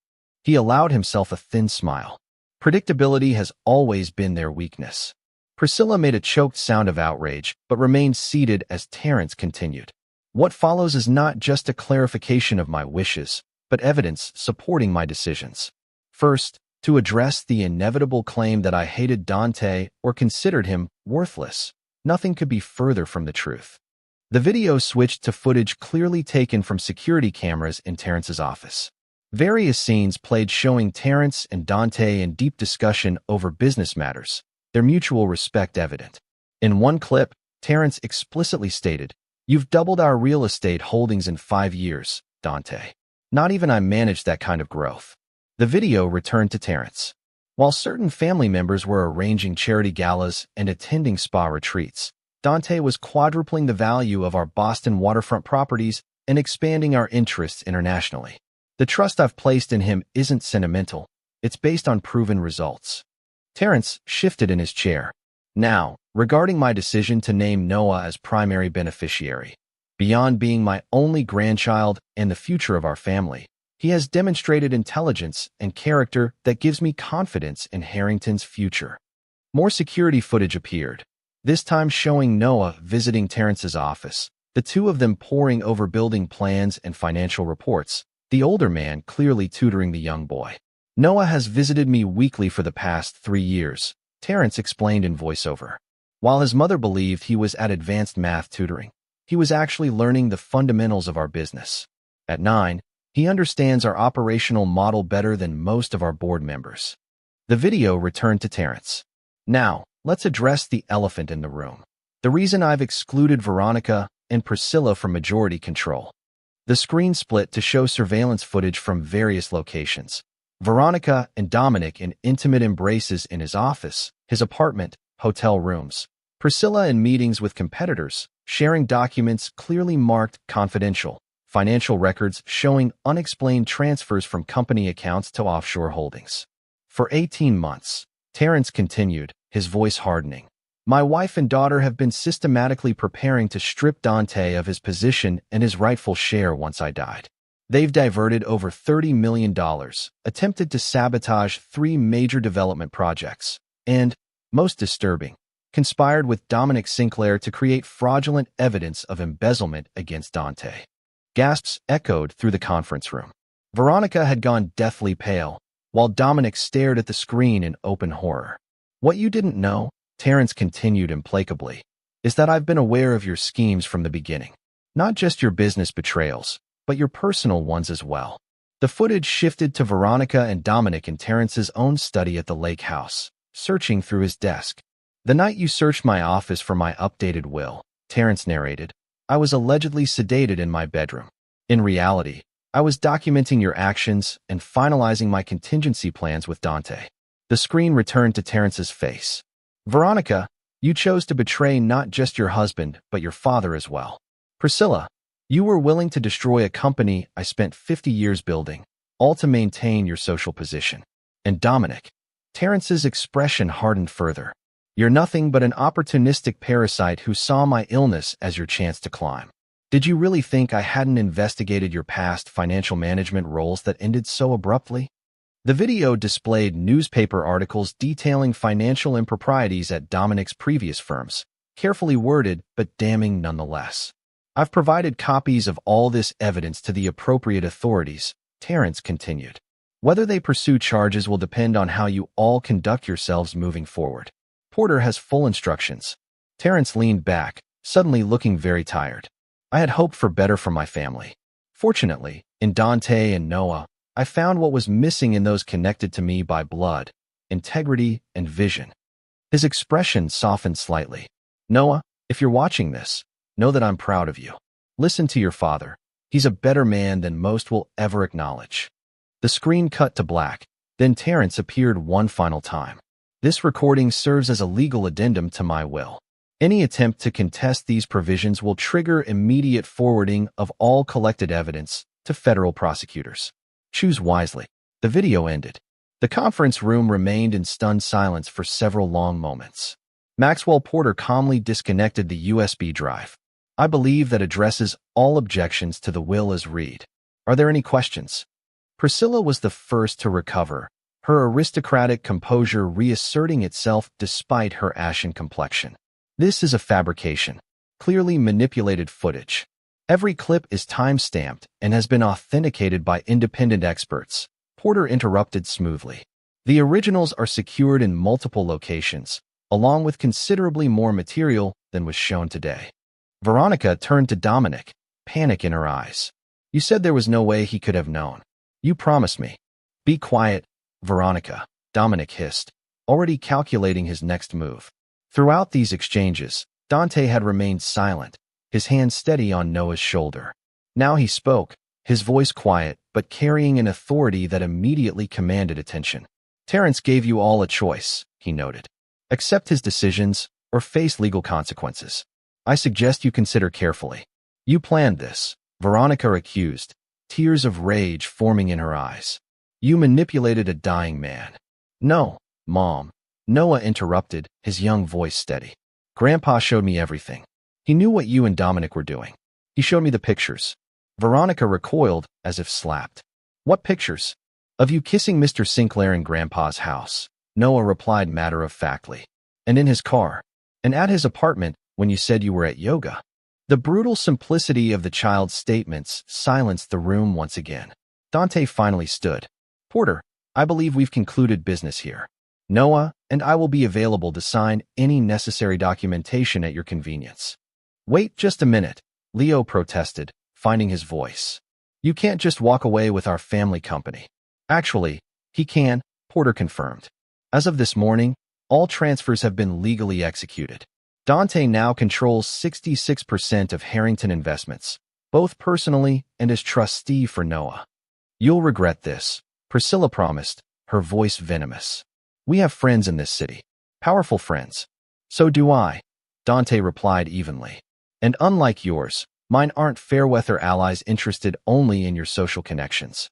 He allowed himself a thin smile. Predictability has always been their weakness. Priscilla made a choked sound of outrage, but remained seated as Terrence continued. What follows is not just a clarification of my wishes, but evidence supporting my decisions. First, to address the inevitable claim that I hated Dante or considered him worthless. Nothing could be further from the truth. The video switched to footage clearly taken from security cameras in Terrence's office. Various scenes played showing Terrence and Dante in deep discussion over business matters, their mutual respect evident. In one clip, Terrence explicitly stated, "You've doubled our real estate holdings in 5 years, Dante. Not even I managed that kind of growth." The video returned to Terrence. While certain family members were arranging charity galas and attending spa retreats, Dante was quadrupling the value of our Boston waterfront properties and expanding our interests internationally. The trust I've placed in him isn't sentimental. It's based on proven results. Terrence shifted in his chair. Now, regarding my decision to name Noah as primary beneficiary, beyond being my only grandchild and the future of our family, he has demonstrated intelligence and character that gives me confidence in Harrington's future. More security footage appeared, this time showing Noah visiting Terrence's office, the two of them poring over building plans and financial reports, the older man clearly tutoring the young boy. Noah has visited me weekly for the past 3 years, Terrence explained in voiceover. While his mother believed he was at advanced math tutoring, he was actually learning the fundamentals of our business. At 9, he understands our operational model better than most of our board members. The video returned to Terrence. Now, let's address the elephant in the room. The reason I've excluded Veronica and Priscilla from majority control. The screen split to show surveillance footage from various locations. Veronica and Dominic in intimate embraces in his office, his apartment, hotel rooms. Priscilla in meetings with competitors, sharing documents clearly marked confidential. Financial records showing unexplained transfers from company accounts to offshore holdings. For 18 months, Terrence continued, his voice hardening. My wife and daughter have been systematically preparing to strip Dante of his position and his rightful share once I died. They've diverted over $30 million, attempted to sabotage 3 major development projects, and, most disturbing, conspired with Dominic Sinclair to create fraudulent evidence of embezzlement against Dante. Gasps echoed through the conference room. Veronica had gone deathly pale, while Dominic stared at the screen in open horror. What you didn't know, Terrence continued implacably, is that I've been aware of your schemes from the beginning. Not just your business betrayals, but your personal ones as well. The footage shifted to Veronica and Dominic in Terrence's own study at the lake house, searching through his desk. The night you searched my office for my updated will, Terrence narrated, I was allegedly sedated in my bedroom. In reality, I was documenting your actions and finalizing my contingency plans with Dante. The screen returned to Terrence's face. Veronica, you chose to betray not just your husband, but your father as well. Priscilla, you were willing to destroy a company I spent 50 years building, all to maintain your social position. And Dominic, Terrence's expression hardened further. You're nothing but an opportunistic parasite who saw my illness as your chance to climb. Did you really think I hadn't investigated your past financial management roles that ended so abruptly? The video displayed newspaper articles detailing financial improprieties at Dominic's previous firms, carefully worded but damning nonetheless. I've provided copies of all this evidence to the appropriate authorities, Terrence continued. Whether they pursue charges will depend on how you all conduct yourselves moving forward. Porter has full instructions. Terrence leaned back, suddenly looking very tired. I had hoped for better from my family. Fortunately, in Dante and Noah, I found what was missing in those connected to me by blood, integrity, and vision. His expression softened slightly. Noah, if you're watching this, know that I'm proud of you. Listen to your father. He's a better man than most will ever acknowledge. The screen cut to black, then Terrence appeared one final time. This recording serves as a legal addendum to my will. Any attempt to contest these provisions will trigger immediate forwarding of all collected evidence to federal prosecutors. Choose wisely. The video ended. The conference room remained in stunned silence for several long moments. Maxwell Porter calmly disconnected the USB drive. I believe that addresses all objections to the will as read. Are there any questions? Priscilla was the first to recover, her aristocratic composure reasserting itself despite her ashen complexion. This is a fabrication, clearly manipulated footage. Every clip is time-stamped and has been authenticated by independent experts, Porter interrupted smoothly. The originals are secured in multiple locations, along with considerably more material than was shown today. Veronica turned to Dominic, panic in her eyes. You said there was no way he could have known. You promised me. Be quiet, Veronica, Dominic hissed, already calculating his next move. Throughout these exchanges, Dante had remained silent, his hand steady on Noah's shoulder. Now he spoke, his voice quiet but carrying an authority that immediately commanded attention. Terrence gave you all a choice, he noted. Accept his decisions or face legal consequences. I suggest you consider carefully. You planned this, Veronica accused, tears of rage forming in her eyes. You manipulated a dying man. No, Mom. Noah interrupted, his young voice steady. Grandpa showed me everything. He knew what you and Dominic were doing. He showed me the pictures. Veronica recoiled as if slapped. What pictures? Of you kissing Mr. Sinclair in Grandpa's house, Noah replied matter-of-factly. And in his car. And at his apartment when you said you were at yoga. The brutal simplicity of the child's statements silenced the room once again. Dante finally stood. Porter, I believe we've concluded business here. Noah and I will be available to sign any necessary documentation at your convenience. Wait just a minute, Leo protested, finding his voice. You can't just walk away with our family company. Actually, he can, Porter confirmed. As of this morning, all transfers have been legally executed. Dante now controls 66% of Harrington Investments, both personally and as trustee for Noah. You'll regret this, Priscilla promised, her voice venomous. We have friends in this city. Powerful friends. So do I, Dante replied evenly. And unlike yours, mine aren't fair-weather allies interested only in your social connections.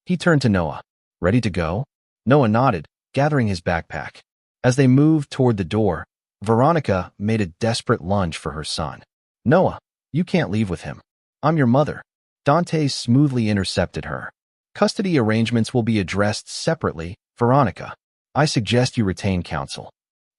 He turned to Noah. Ready to go? Noah nodded, gathering his backpack. As they moved toward the door, Veronica made a desperate lunge for her son. Noah, you can't leave with him. I'm your mother. Dante smoothly intercepted her. Custody arrangements will be addressed separately, Veronica. I suggest you retain counsel.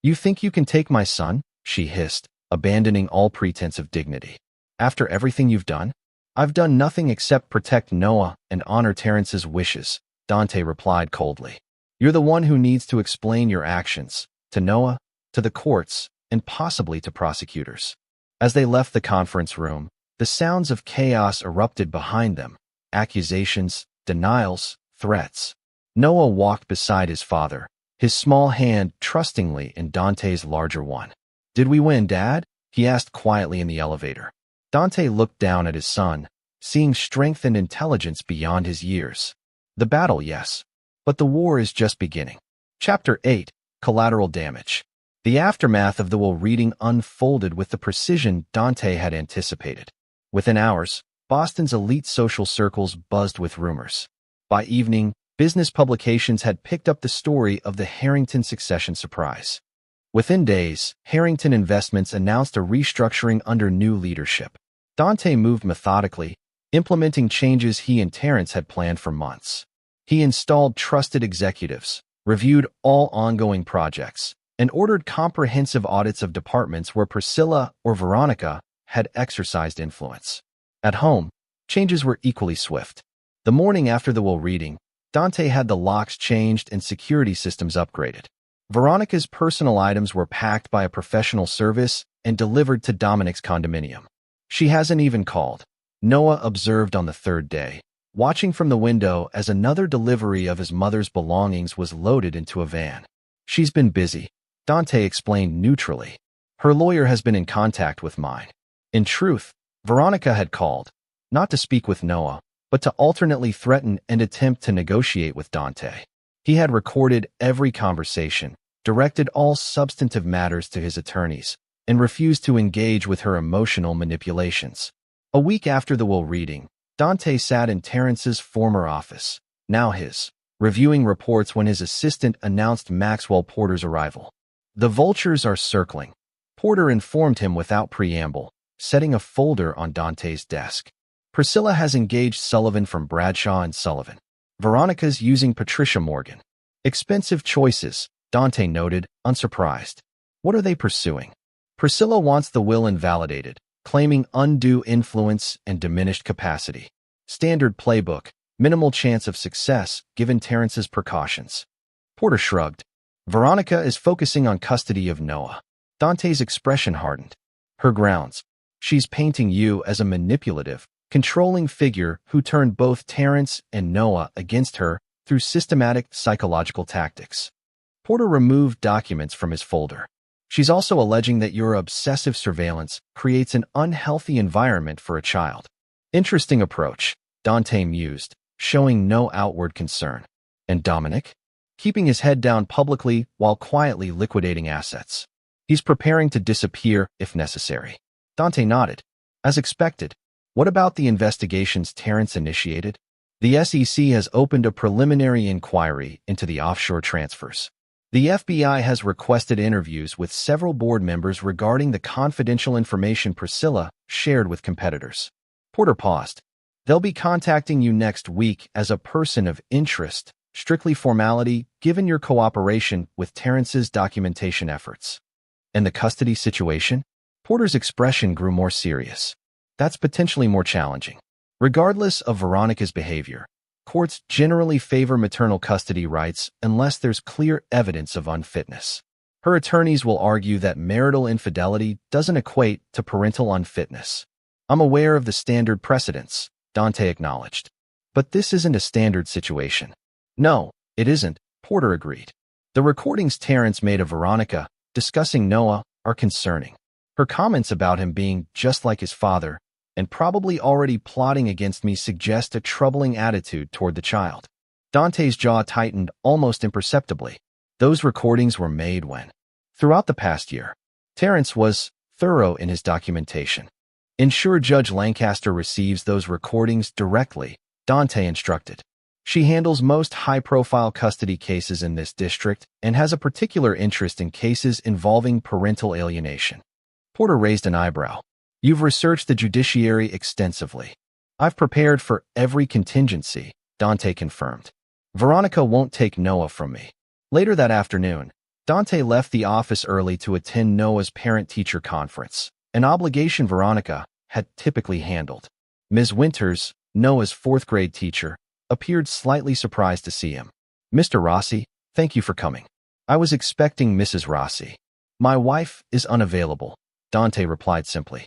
You think you can take my son? She hissed, abandoning all pretense of dignity. After everything you've done? I've done nothing except protect Noah and honor Terrence's wishes, Dante replied coldly. You're the one who needs to explain your actions, to Noah, to the courts, and possibly to prosecutors. As they left the conference room, the sounds of chaos erupted behind them, accusations, denials, threats. Noah walked beside his father, his small hand trustingly in Dante's larger one. Did we win, Dad? He asked quietly in the elevator. Dante looked down at his son, seeing strength and intelligence beyond his years. The battle, yes. But the war is just beginning. Chapter 8, Collateral Damage. The aftermath of the will reading unfolded with the precision Dante had anticipated. Within hours, Boston's elite social circles buzzed with rumors. By evening, business publications had picked up the story of the Harrington succession surprise. Within days, Harrington Investments announced a restructuring under new leadership. Dante moved methodically, implementing changes he and Terrence had planned for months. He installed trusted executives, reviewed all ongoing projects, and ordered comprehensive audits of departments where Priscilla or Veronica had exercised influence. At home, changes were equally swift. The morning after the will reading, Dante had the locks changed and security systems upgraded. Veronica's personal items were packed by a professional service and delivered to Dominic's condominium. She hasn't even called, Noah observed on the third day, watching from the window as another delivery of his mother's belongings was loaded into a van. She's been busy, Dante explained neutrally. Her lawyer has been in contact with mine. In truth, Veronica had called, not to speak with Noah, but to alternately threaten and attempt to negotiate with Dante. He had recorded every conversation, directed all substantive matters to his attorneys, and refused to engage with her emotional manipulations. A week after the will reading, Dante sat in Terrence's former office, now his, reviewing reports when his assistant announced Maxwell Porter's arrival. The vultures are circling, Porter informed him without preamble, setting a folder on Dante's desk. Priscilla has engaged Sullivan from Bradshaw & Sullivan. Veronica's using Patricia Morgan. Expensive choices, Dante noted, unsurprised. What are they pursuing? Priscilla wants the will invalidated, claiming undue influence and diminished capacity. Standard playbook, minimal chance of success given Terrence's precautions. Porter shrugged. Veronica is focusing on custody of Noah. Dante's expression hardened. Her grounds. She's painting you as a manipulative, controlling figure who turned both Terrence and Noah against her through systematic psychological tactics. Porter removed documents from his folder. She's also alleging that your obsessive surveillance creates an unhealthy environment for a child. Interesting approach, Dante mused, showing no outward concern. And Dominic? Keeping his head down publicly while quietly liquidating assets. He's preparing to disappear if necessary. Dante nodded. As expected. What about the investigations Terrence initiated? The SEC has opened a preliminary inquiry into the offshore transfers. The FBI has requested interviews with several board members regarding the confidential information Priscilla shared with competitors. Porter paused. They'll be contacting you next week as a person of interest, strictly formality, given your cooperation with Terrence's documentation efforts. And the custody situation? Porter's expression grew more serious. That's potentially more challenging. Regardless of Veronica's behavior, courts generally favor maternal custody rights unless there's clear evidence of unfitness. Her attorneys will argue that marital infidelity doesn't equate to parental unfitness. I'm aware of the standard precedents, Dante acknowledged. But this isn't a standard situation. No, it isn't, Porter agreed. The recordings Terrence made of Veronica, discussing Noah, are concerning. Her comments about him being just like his father, and probably already plotting against me suggest a troubling attitude toward the child. Dante's jaw tightened almost imperceptibly. Those recordings were made when, throughout the past year, Terrence was thorough in his documentation. Ensure Judge Lancaster receives those recordings directly, Dante instructed. She handles most high-profile custody cases in this district and has a particular interest in cases involving parental alienation. Porter raised an eyebrow. You've researched the judiciary extensively. I've prepared for every contingency, Dante confirmed. Veronica won't take Noah from me. Later that afternoon, Dante left the office early to attend Noah's parent-teacher conference, an obligation Veronica had typically handled. Ms. Winters, Noah's fourth-grade teacher, appeared slightly surprised to see him. Mr. Rossi, thank you for coming. I was expecting Mrs. Rossi. My wife is unavailable, Dante replied simply.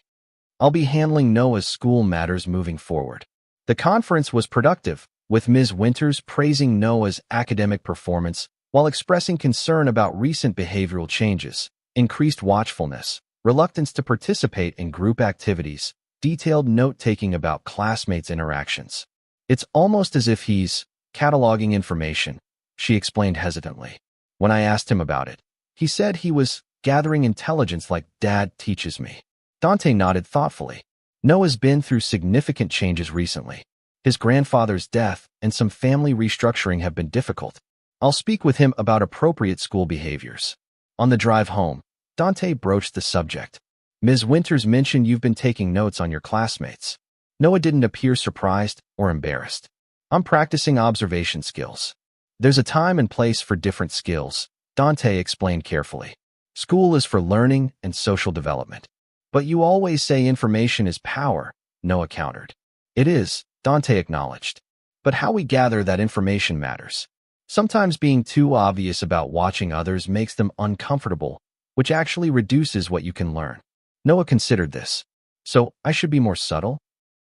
I'll be handling Noah's school matters moving forward. The conference was productive, with Ms. Winters praising Noah's academic performance while expressing concern about recent behavioral changes, increased watchfulness, reluctance to participate in group activities, detailed note-taking about classmates' interactions. It's almost as if he's cataloging information, she explained hesitantly. When I asked him about it, he said he was gathering intelligence like Dad teaches me. Dante nodded thoughtfully. Noah's been through significant changes recently. His grandfather's death and some family restructuring have been difficult. I'll speak with him about appropriate school behaviors. On the drive home, Dante broached the subject. Ms. Winters mentioned you've been taking notes on your classmates. Noah didn't appear surprised or embarrassed. I'm practicing observation skills. There's a time and place for different skills, Dante explained carefully. School is for learning and social development. But you always say information is power, Noah countered. It is, Dante acknowledged. But how we gather that information matters. Sometimes being too obvious about watching others makes them uncomfortable, which actually reduces what you can learn. Noah considered this. So, I should be more subtle?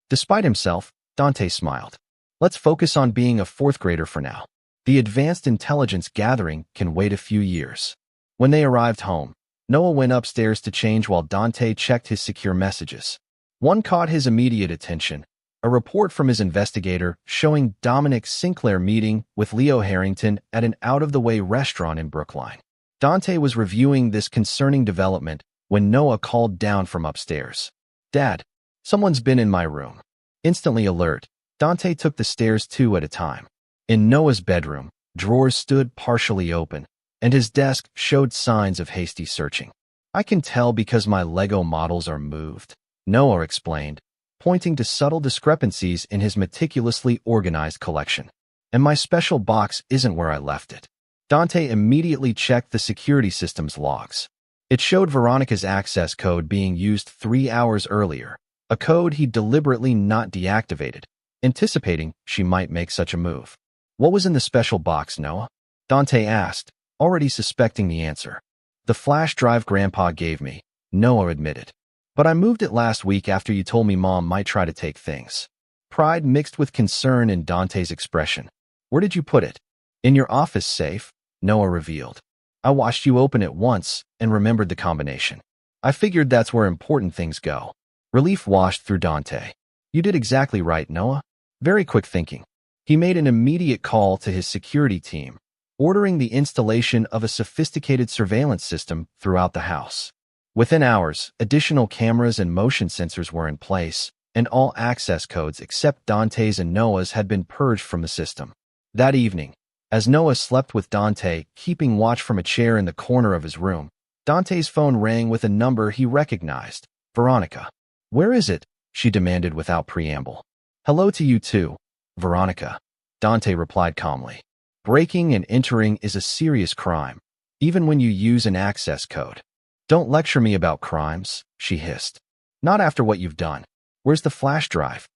Despite himself, Dante smiled. Let's focus on being a fourth grader for now. The advanced intelligence gathering can wait a few years. When they arrived home, Noah went upstairs to change while Dante checked his secure messages. One caught his immediate attention, a report from his investigator showing Dominic Sinclair meeting with Leo Harrington at an out-of-the-way restaurant in Brookline. Dante was reviewing this concerning development when Noah called down from upstairs. Dad, someone's been in my room. Instantly alert, Dante took the stairs two at a time. In Noah's bedroom, drawers stood partially open, and his desk showed signs of hasty searching. I can tell because my Lego models are moved, Noah explained, pointing to subtle discrepancies in his meticulously organized collection. And my special box isn't where I left it. Dante immediately checked the security system's logs. It showed Veronica's access code being used 3 hours earlier, a code he deliberately not deactivated, anticipating she might make such a move. What was in the special box, Noah? Dante asked, already suspecting the answer. The flash drive Grandpa gave me, Noah admitted. But I moved it last week after you told me Mom might try to take things. Pride mixed with concern in Dante's expression. Where did you put it? In your office safe, Noah revealed. I watched you open it once and remembered the combination. I figured that's where important things go. Relief washed through Dante. You did exactly right, Noah. Very quick thinking. He made an immediate call to his security team, ordering the installation of a sophisticated surveillance system throughout the house. Within hours, additional cameras and motion sensors were in place, and all access codes except Dante's and Noah's had been purged from the system. That evening, as Noah slept with Dante, keeping watch from a chair in the corner of his room, Dante's phone rang with a number he recognized, Veronica. Where is it? She demanded without preamble. Hello to you too, Veronica, Dante replied calmly. Breaking and entering is a serious crime, even when you use an access code. Don't lecture me about crimes, she hissed. Not after what you've done. Where's the flash drive?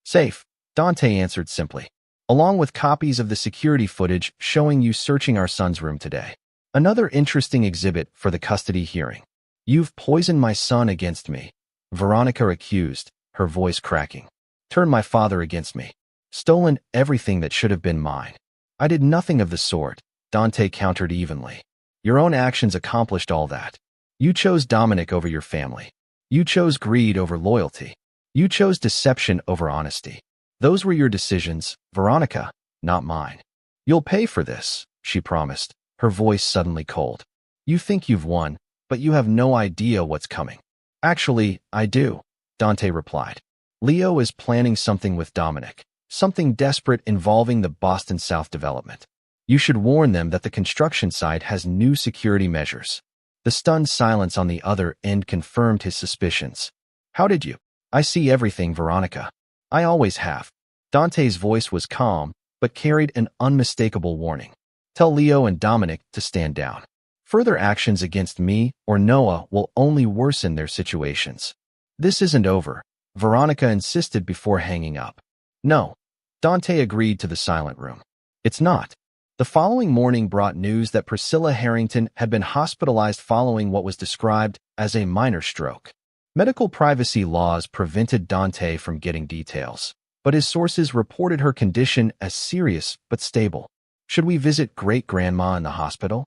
Safe, Dante answered simply, along with copies of the security footage showing you searching our son's room today. Another interesting exhibit for the custody hearing. You've poisoned my son against me, Veronica accused, her voice cracking. Turned my father against me. Stolen everything that should have been mine. I did nothing of the sort, Dante countered evenly. Your own actions accomplished all that. You chose Dominic over your family. You chose greed over loyalty. You chose deception over honesty. Those were your decisions, Veronica, not mine. You'll pay for this, she promised, her voice suddenly cold. You think you've won, but you have no idea what's coming. Actually, I do, Dante replied. Leo is planning something with Dominic, something desperate involving the Boston South development. You should warn them that the construction site has new security measures. The stunned silence on the other end confirmed his suspicions. How did you? I see everything, Veronica. I always have. Dante's voice was calm, but carried an unmistakable warning. Tell Leo and Dominic to stand down. Further actions against me or Noah will only worsen their situations. This isn't over, Veronica insisted before hanging up. No. Dante agreed to the silent room. It's not. The following morning brought news that Priscilla Harrington had been hospitalized following what was described as a minor stroke. Medical privacy laws prevented Dante from getting details, but his sources reported her condition as serious but stable. Should we visit great-grandma in the hospital?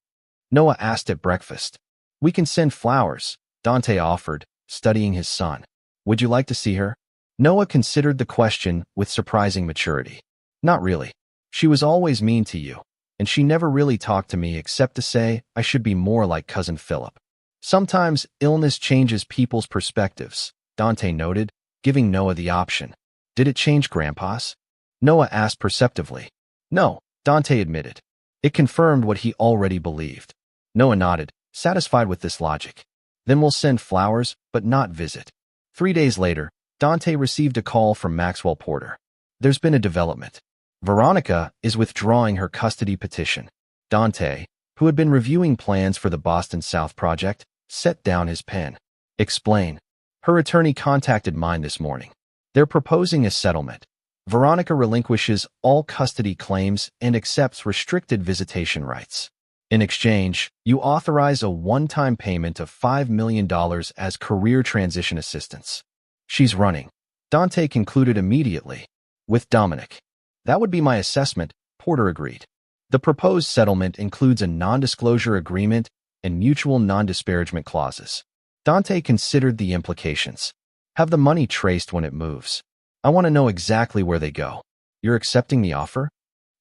Noah asked at breakfast. We can send flowers, Dante offered, studying his son. Would you like to see her? Noah considered the question with surprising maturity. Not really. She was always mean to you, and she never really talked to me except to say I should be more like Cousin Philip. Sometimes illness changes people's perspectives, Dante noted, giving Noah the option. Did it change Grandpa's? Noah asked perceptively. No, Dante admitted. It confirmed what he already believed. Noah nodded, satisfied with this logic. Then we'll send flowers, but not visit. 3 days later, Dante received a call from Maxwell Porter. There's been a development. Veronica is withdrawing her custody petition. Dante, who had been reviewing plans for the Boston South project, set down his pen. Explain. Her attorney contacted mine this morning. They're proposing a settlement. Veronica relinquishes all custody claims and accepts restricted visitation rights. In exchange, you authorize a one-time payment of $5 million as career transition assistance. She's running. Dante concluded immediately. With Dominic. That would be my assessment, Porter agreed. The proposed settlement includes a non-disclosure agreement and mutual non-disparagement clauses. Dante considered the implications. Have the money traced when it moves. I want to know exactly where they go. You're accepting the offer?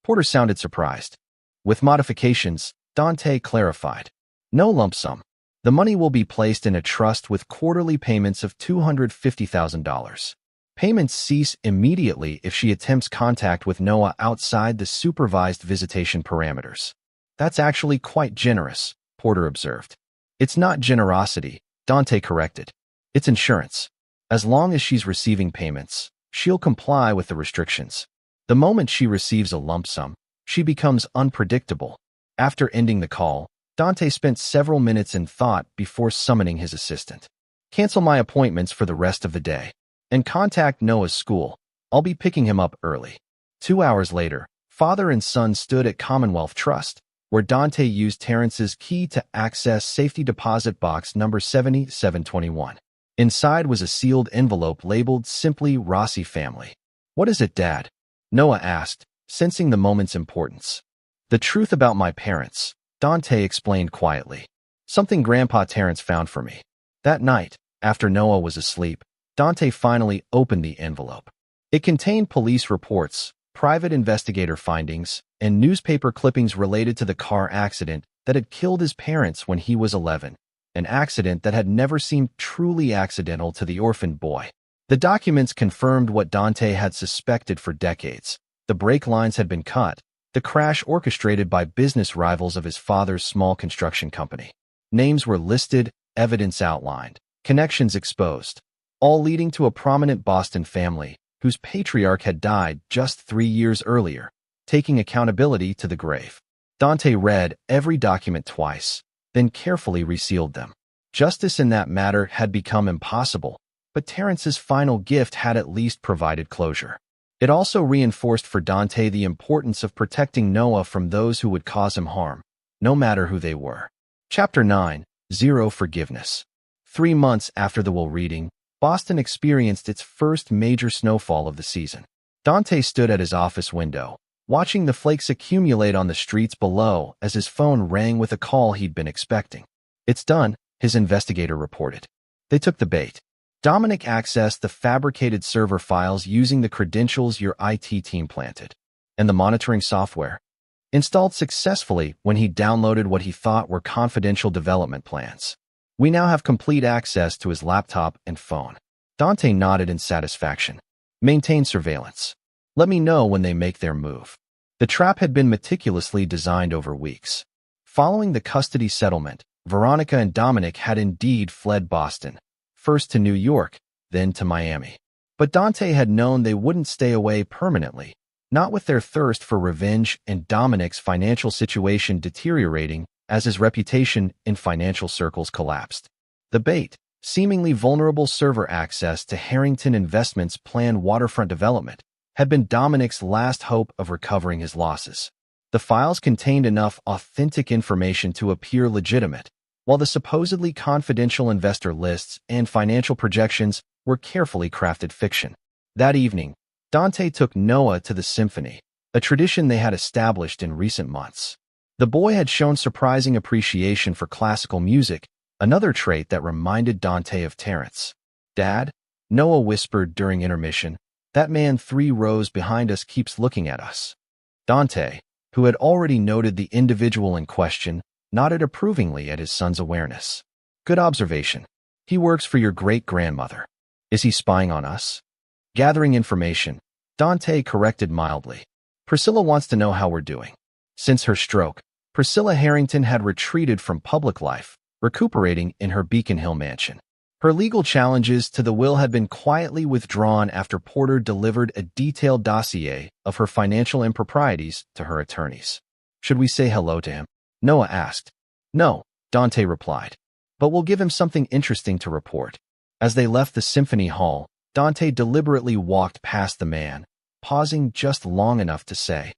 Porter sounded surprised. With modifications, Dante clarified. No lump sum. The money will be placed in a trust with quarterly payments of $250,000. Payments cease immediately if she attempts contact with Noah outside the supervised visitation parameters. That's actually quite generous, Porter observed. It's not generosity, Dante corrected. It's insurance. As long as she's receiving payments, she'll comply with the restrictions. The moment she receives a lump sum, she becomes unpredictable. After ending the call, Dante spent several minutes in thought before summoning his assistant. Cancel my appointments for the rest of the day. And contact Noah's school. I'll be picking him up early. 2 hours later, father and son stood at Commonwealth Trust, where Dante used Terrence's key to access safety deposit box number 7721. Inside was a sealed envelope labeled simply Rossi family. What is it, Dad? Noah asked, sensing the moment's importance. The truth about my parents, Dante explained quietly. Something Grandpa Terrence found for me. That night, after Noah was asleep, Dante finally opened the envelope. It contained police reports, private investigator findings, and newspaper clippings related to the car accident that had killed his parents when he was 11, an accident that had never seemed truly accidental to the orphaned boy. The documents confirmed what Dante had suspected for decades. The brake lines had been cut, the crash orchestrated by business rivals of his father's small construction company. Names were listed, evidence outlined, connections exposed, all leading to a prominent Boston family whose patriarch had died just 3 years earlier, taking accountability to the grave. Dante read every document twice, then carefully resealed them. Justice in that matter had become impossible, but Terrence's final gift had at least provided closure. It also reinforced for Dante the importance of protecting Noah from those who would cause him harm, no matter who they were. Chapter 9, Zero Forgiveness. 3 months after the will reading, Boston experienced its first major snowfall of the season. Dante stood at his office window, watching the flakes accumulate on the streets below as his phone rang with a call he'd been expecting. It's done, his investigator reported. They took the bait. Dominic accessed the fabricated server files using the credentials your IT team planted, and the monitoring software installed successfully when he downloaded what he thought were confidential development plans. We now have complete access to his laptop and phone. Dante nodded in satisfaction. Maintain surveillance. Let me know when they make their move. The trap had been meticulously designed over weeks. Following the custody settlement, Veronica and Dominic had indeed fled Boston, first to New York, then to Miami. But Dante had known they wouldn't stay away permanently, not with their thirst for revenge and Dominic's financial situation deteriorating as his reputation in financial circles collapsed. The bait, seemingly vulnerable server access to Harrington Investments' planned waterfront development, had been Dominic's last hope of recovering his losses. The files contained enough authentic information to appear legitimate, while the supposedly confidential investor lists and financial projections were carefully crafted fiction. That evening, Dante took Noah to the symphony, a tradition they had established in recent months. The boy had shown surprising appreciation for classical music, another trait that reminded Dante of Terrence. Dad, Noah whispered during intermission, that man 3 rows behind us keeps looking at us. Dante, who had already noted the individual in question, nodded approvingly at his son's awareness. Good observation. He works for your great-grandmother. Is he spying on us? Gathering information, Dante corrected mildly. Priscilla wants to know how we're doing. Since her stroke, Priscilla Harrington had retreated from public life, recuperating in her Beacon Hill mansion. Her legal challenges to the will had been quietly withdrawn after Porter delivered a detailed dossier of her financial improprieties to her attorneys. Should we say hello to him? Noah asked. No, Dante replied. But we'll give him something interesting to report. As they left the symphony hall, Dante deliberately walked past the man, pausing just long enough to say,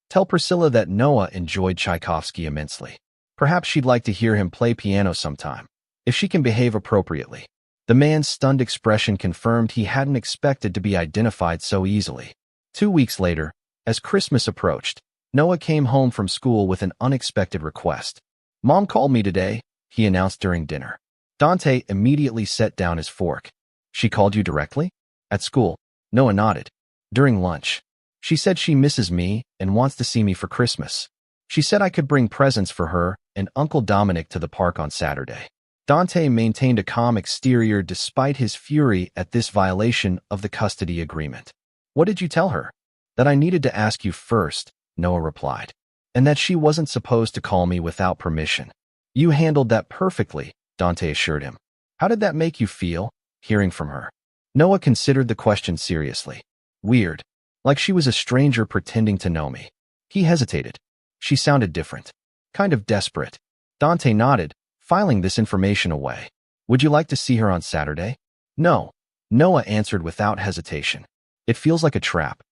"Tell Priscilla that Noah enjoyed Tchaikovsky immensely. Perhaps she'd like to hear him play piano sometime, if she can behave appropriately." The man's stunned expression confirmed he hadn't expected to be identified so easily. 2 weeks later, as Christmas approached, Noah came home from school with an unexpected request. "Mom called me today," he announced during dinner. Dante immediately set down his fork. "She called you directly?" "At school." Noah nodded. "During lunch. She said she misses me and wants to see me for Christmas. She said I could bring presents for her and Uncle Dominic to the park on Saturday." Dante maintained a calm exterior despite his fury at this violation of the custody agreement. "What did you tell her?" "That I needed to ask you first," Noah replied, "and that she wasn't supposed to call me without permission." "You handled that perfectly," Dante assured him. "How did that make you feel, hearing from her?" Noah considered the question seriously. "Weird. Like she was a stranger pretending to know me." He hesitated. "She sounded different. Kind of desperate." Dante nodded, filing this information away. "Would you like to see her on Saturday?" "No," Noah answered without hesitation. "It feels like a trap."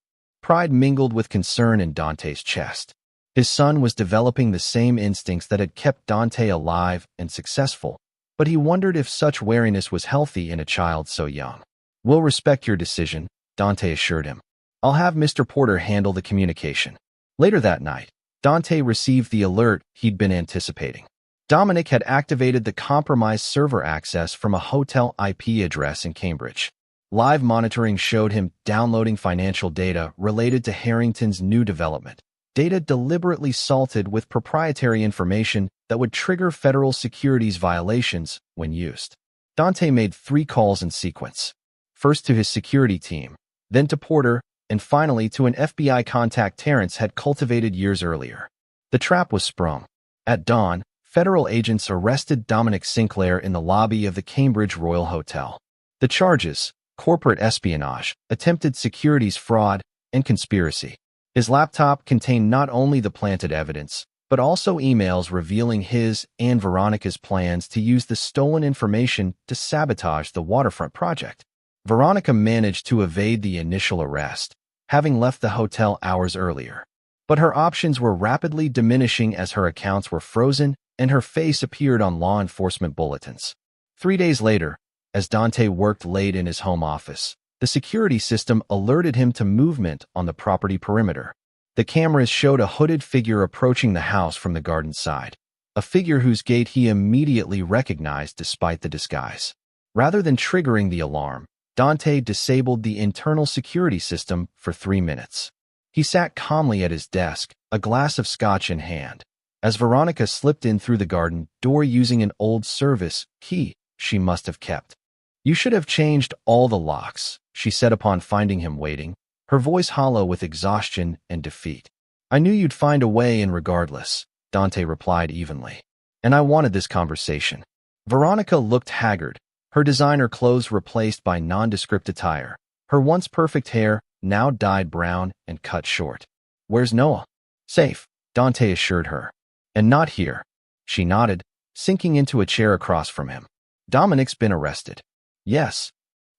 Pride mingled with concern in Dante's chest. His son was developing the same instincts that had kept Dante alive and successful, but he wondered if such wariness was healthy in a child so young. "We'll respect your decision," Dante assured him. "I'll have Mr. Porter handle the communication." Later that night, Dante received the alert he'd been anticipating. Dominic had activated the compromised server access from a hotel IP address in Cambridge. Live monitoring showed him downloading financial data related to Harrington's new development, data deliberately salted with proprietary information that would trigger federal securities violations when used. Dante made 3 calls in sequence. First to his security team, then to Porter, and finally to an FBI contact Terrence had cultivated years earlier. The trap was sprung. At dawn, federal agents arrested Dominic Sinclair in the lobby of the Cambridge Royal Hotel. The charges: corporate espionage, attempted securities fraud, and conspiracy. His laptop contained not only the planted evidence, but also emails revealing his and Veronica's plans to use the stolen information to sabotage the waterfront project. Veronica managed to evade the initial arrest, having left the hotel hours earlier. But her options were rapidly diminishing as her accounts were frozen and her face appeared on law enforcement bulletins. 3 days later, as Dante worked late in his home office, the security system alerted him to movement on the property perimeter. The cameras showed a hooded figure approaching the house from the garden side, a figure whose gait he immediately recognized despite the disguise. Rather than triggering the alarm, Dante disabled the internal security system for 3 minutes. He sat calmly at his desk, a glass of scotch in hand, as Veronica slipped in through the garden door using an old service key she must have kept. "You should have changed all the locks," she said upon finding him waiting, her voice hollow with exhaustion and defeat. "I knew you'd find a way in regardless," Dante replied evenly. "And I wanted this conversation." Veronica looked haggard, her designer clothes replaced by nondescript attire, her once perfect hair now dyed brown and cut short. "Where's Noah?" "Safe," Dante assured her. "And not here." She nodded, sinking into a chair across from him. "Dominic's been arrested." "Yes."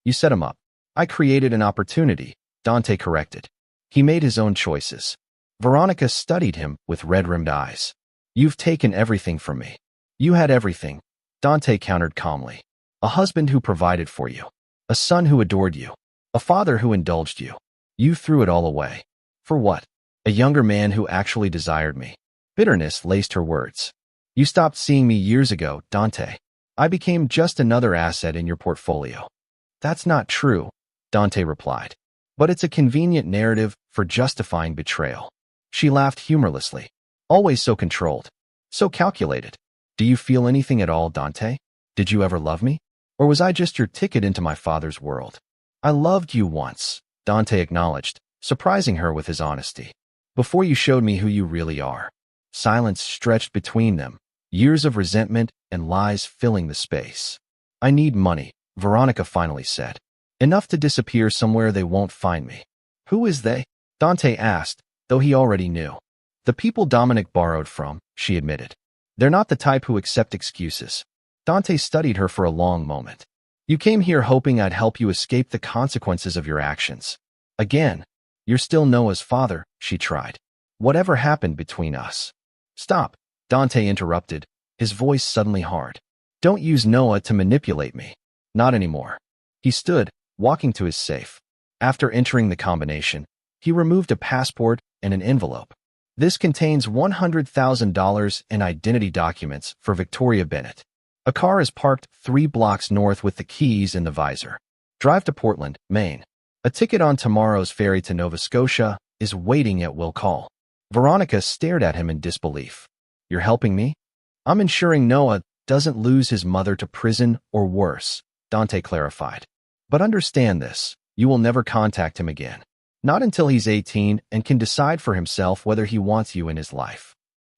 "You set him up." "I created an opportunity," Dante corrected. "He made his own choices." Veronica studied him with red-rimmed eyes. "You've taken everything from me." "You had everything," Dante countered calmly. "A husband who provided for you. A son who adored you. A father who indulged you. You threw it all away. For what? A younger man who actually desired me." Bitterness laced her words. "You stopped seeing me years ago, Dante. I became just another asset in your portfolio." "That's not true," Dante replied. "But it's a convenient narrative for justifying betrayal." She laughed humorlessly. "Always so controlled. So calculated. Do you feel anything at all, Dante? Did you ever love me? Or was I just your ticket into my father's world?" "I loved you once," Dante acknowledged, surprising her with his honesty. "Before you showed me who you really are." Silence stretched between them. years of resentment and lies filling the space. I need money, Veronica finally said. Enough to disappear somewhere they won't find me. Who is they? Dante asked, though he already knew. The people Dominic borrowed from, she admitted. They're not the type who accept excuses. Dante studied her for a long moment. You came here hoping I'd help you escape the consequences of your actions. Again, you're still Noah's father, she tried. Whatever happened between us? Stop, Dante interrupted, his voice suddenly hard. Don't use Noah to manipulate me. Not anymore. He stood, walking to his safe. After entering the combination, he removed a passport and an envelope. This contains $100,000 in identity documents for Victoria Bennett. A car is parked 3 blocks north with the keys in the visor. Drive to Portland, Maine. A ticket on tomorrow's ferry to Nova Scotia is waiting at Will Call. Veronica stared at him in disbelief. You're helping me? I'm ensuring Noah doesn't lose his mother to prison or worse, Dante clarified. But understand this, you will never contact him again. Not until he's 18 and can decide for himself whether he wants you in his life.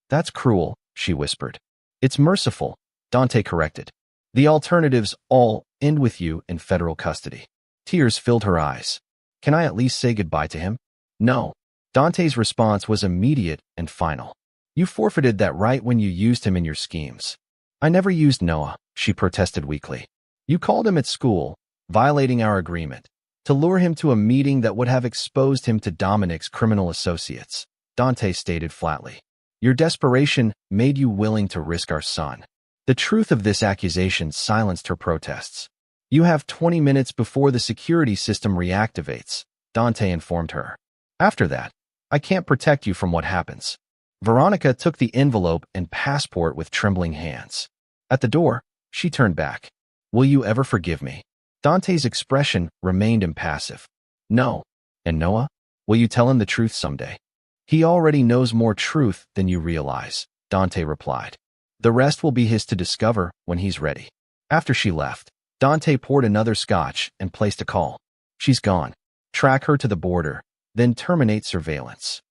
That's cruel, she whispered. It's merciful, Dante corrected. The alternatives all end with you in federal custody. Tears filled her eyes. Can I at least say goodbye to him? No. Dante's response was immediate and final. You forfeited that right when you used him in your schemes. I never used Noah, she protested weakly. You called him at school, violating our agreement, to lure him to a meeting that would have exposed him to Dominic's criminal associates, Dante stated flatly. Your desperation made you willing to risk our son. The truth of this accusation silenced her protests. You have 20 minutes before the security system reactivates, Dante informed her. After that, I can't protect you from what happens. Veronica took the envelope and passport with trembling hands. At the door, she turned back. Will you ever forgive me? Dante's expression remained impassive. No. And Noah? Will you tell him the truth someday? He already knows more truth than you realize, Dante replied. The rest will be his to discover when he's ready. After she left, Dante poured another scotch and placed a call. She's gone. Track her to the border, then terminate surveillance.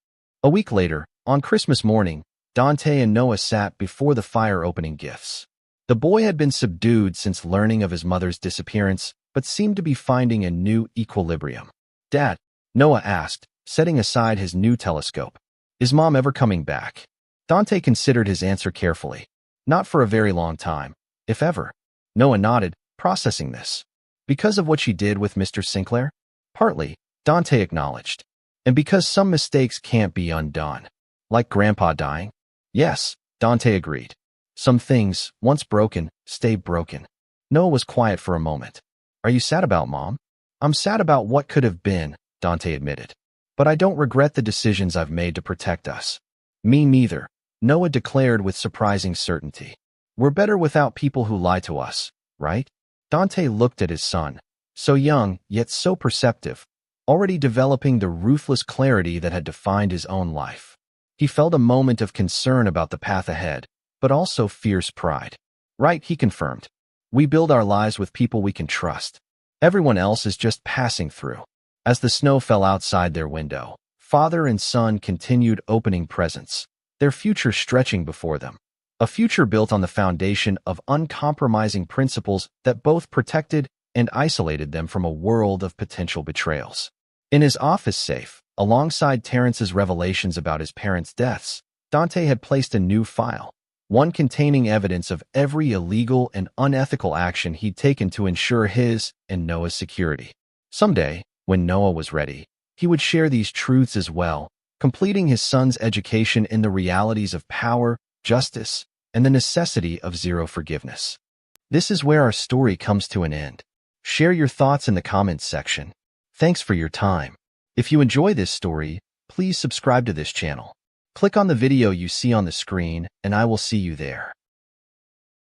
A week later, on Christmas morning, Dante and Noah sat before the fire opening gifts. The boy had been subdued since learning of his mother's disappearance, but seemed to be finding a new equilibrium. Dad, Noah asked, setting aside his new telescope. Is Mom ever coming back? Dante considered his answer carefully. Not for a very long time, if ever. Noah nodded, processing this. Because of what she did with Mr. Sinclair? Partly, Dante acknowledged. And because some mistakes can't be undone. Like Grandpa dying? Yes, Dante agreed. Some things, once broken, stay broken. Noah was quiet for a moment. Are you sad about Mom? I'm sad about what could have been, Dante admitted. But I don't regret the decisions I've made to protect us. Me neither, Noah declared with surprising certainty. We're better without people who lie to us, right? Dante looked at his son, so young yet so perceptive, already developing the ruthless clarity that had defined his own life. He felt a moment of concern about the path ahead, but also fierce pride. Right, he confirmed. We build our lives with people we can trust. Everyone else is just passing through. As the snow fell outside their window, father and son continued opening presents, their future stretching before them. A future built on the foundation of uncompromising principles that both protected and isolated them from a world of potential betrayals. In his office safe, alongside Terrence's revelations about his parents' deaths, Dante had placed a new file, one containing evidence of every illegal and unethical action he'd taken to ensure his and Noah's security. Someday, when Noah was ready, he would share these truths as well, completing his son's education in the realities of power, justice, and the necessity of zero forgiveness. This is where our story comes to an end. Share your thoughts in the comments section. Thanks for your time. If you enjoy this story, please subscribe to this channel. Click on the video you see on the screen, and I will see you there.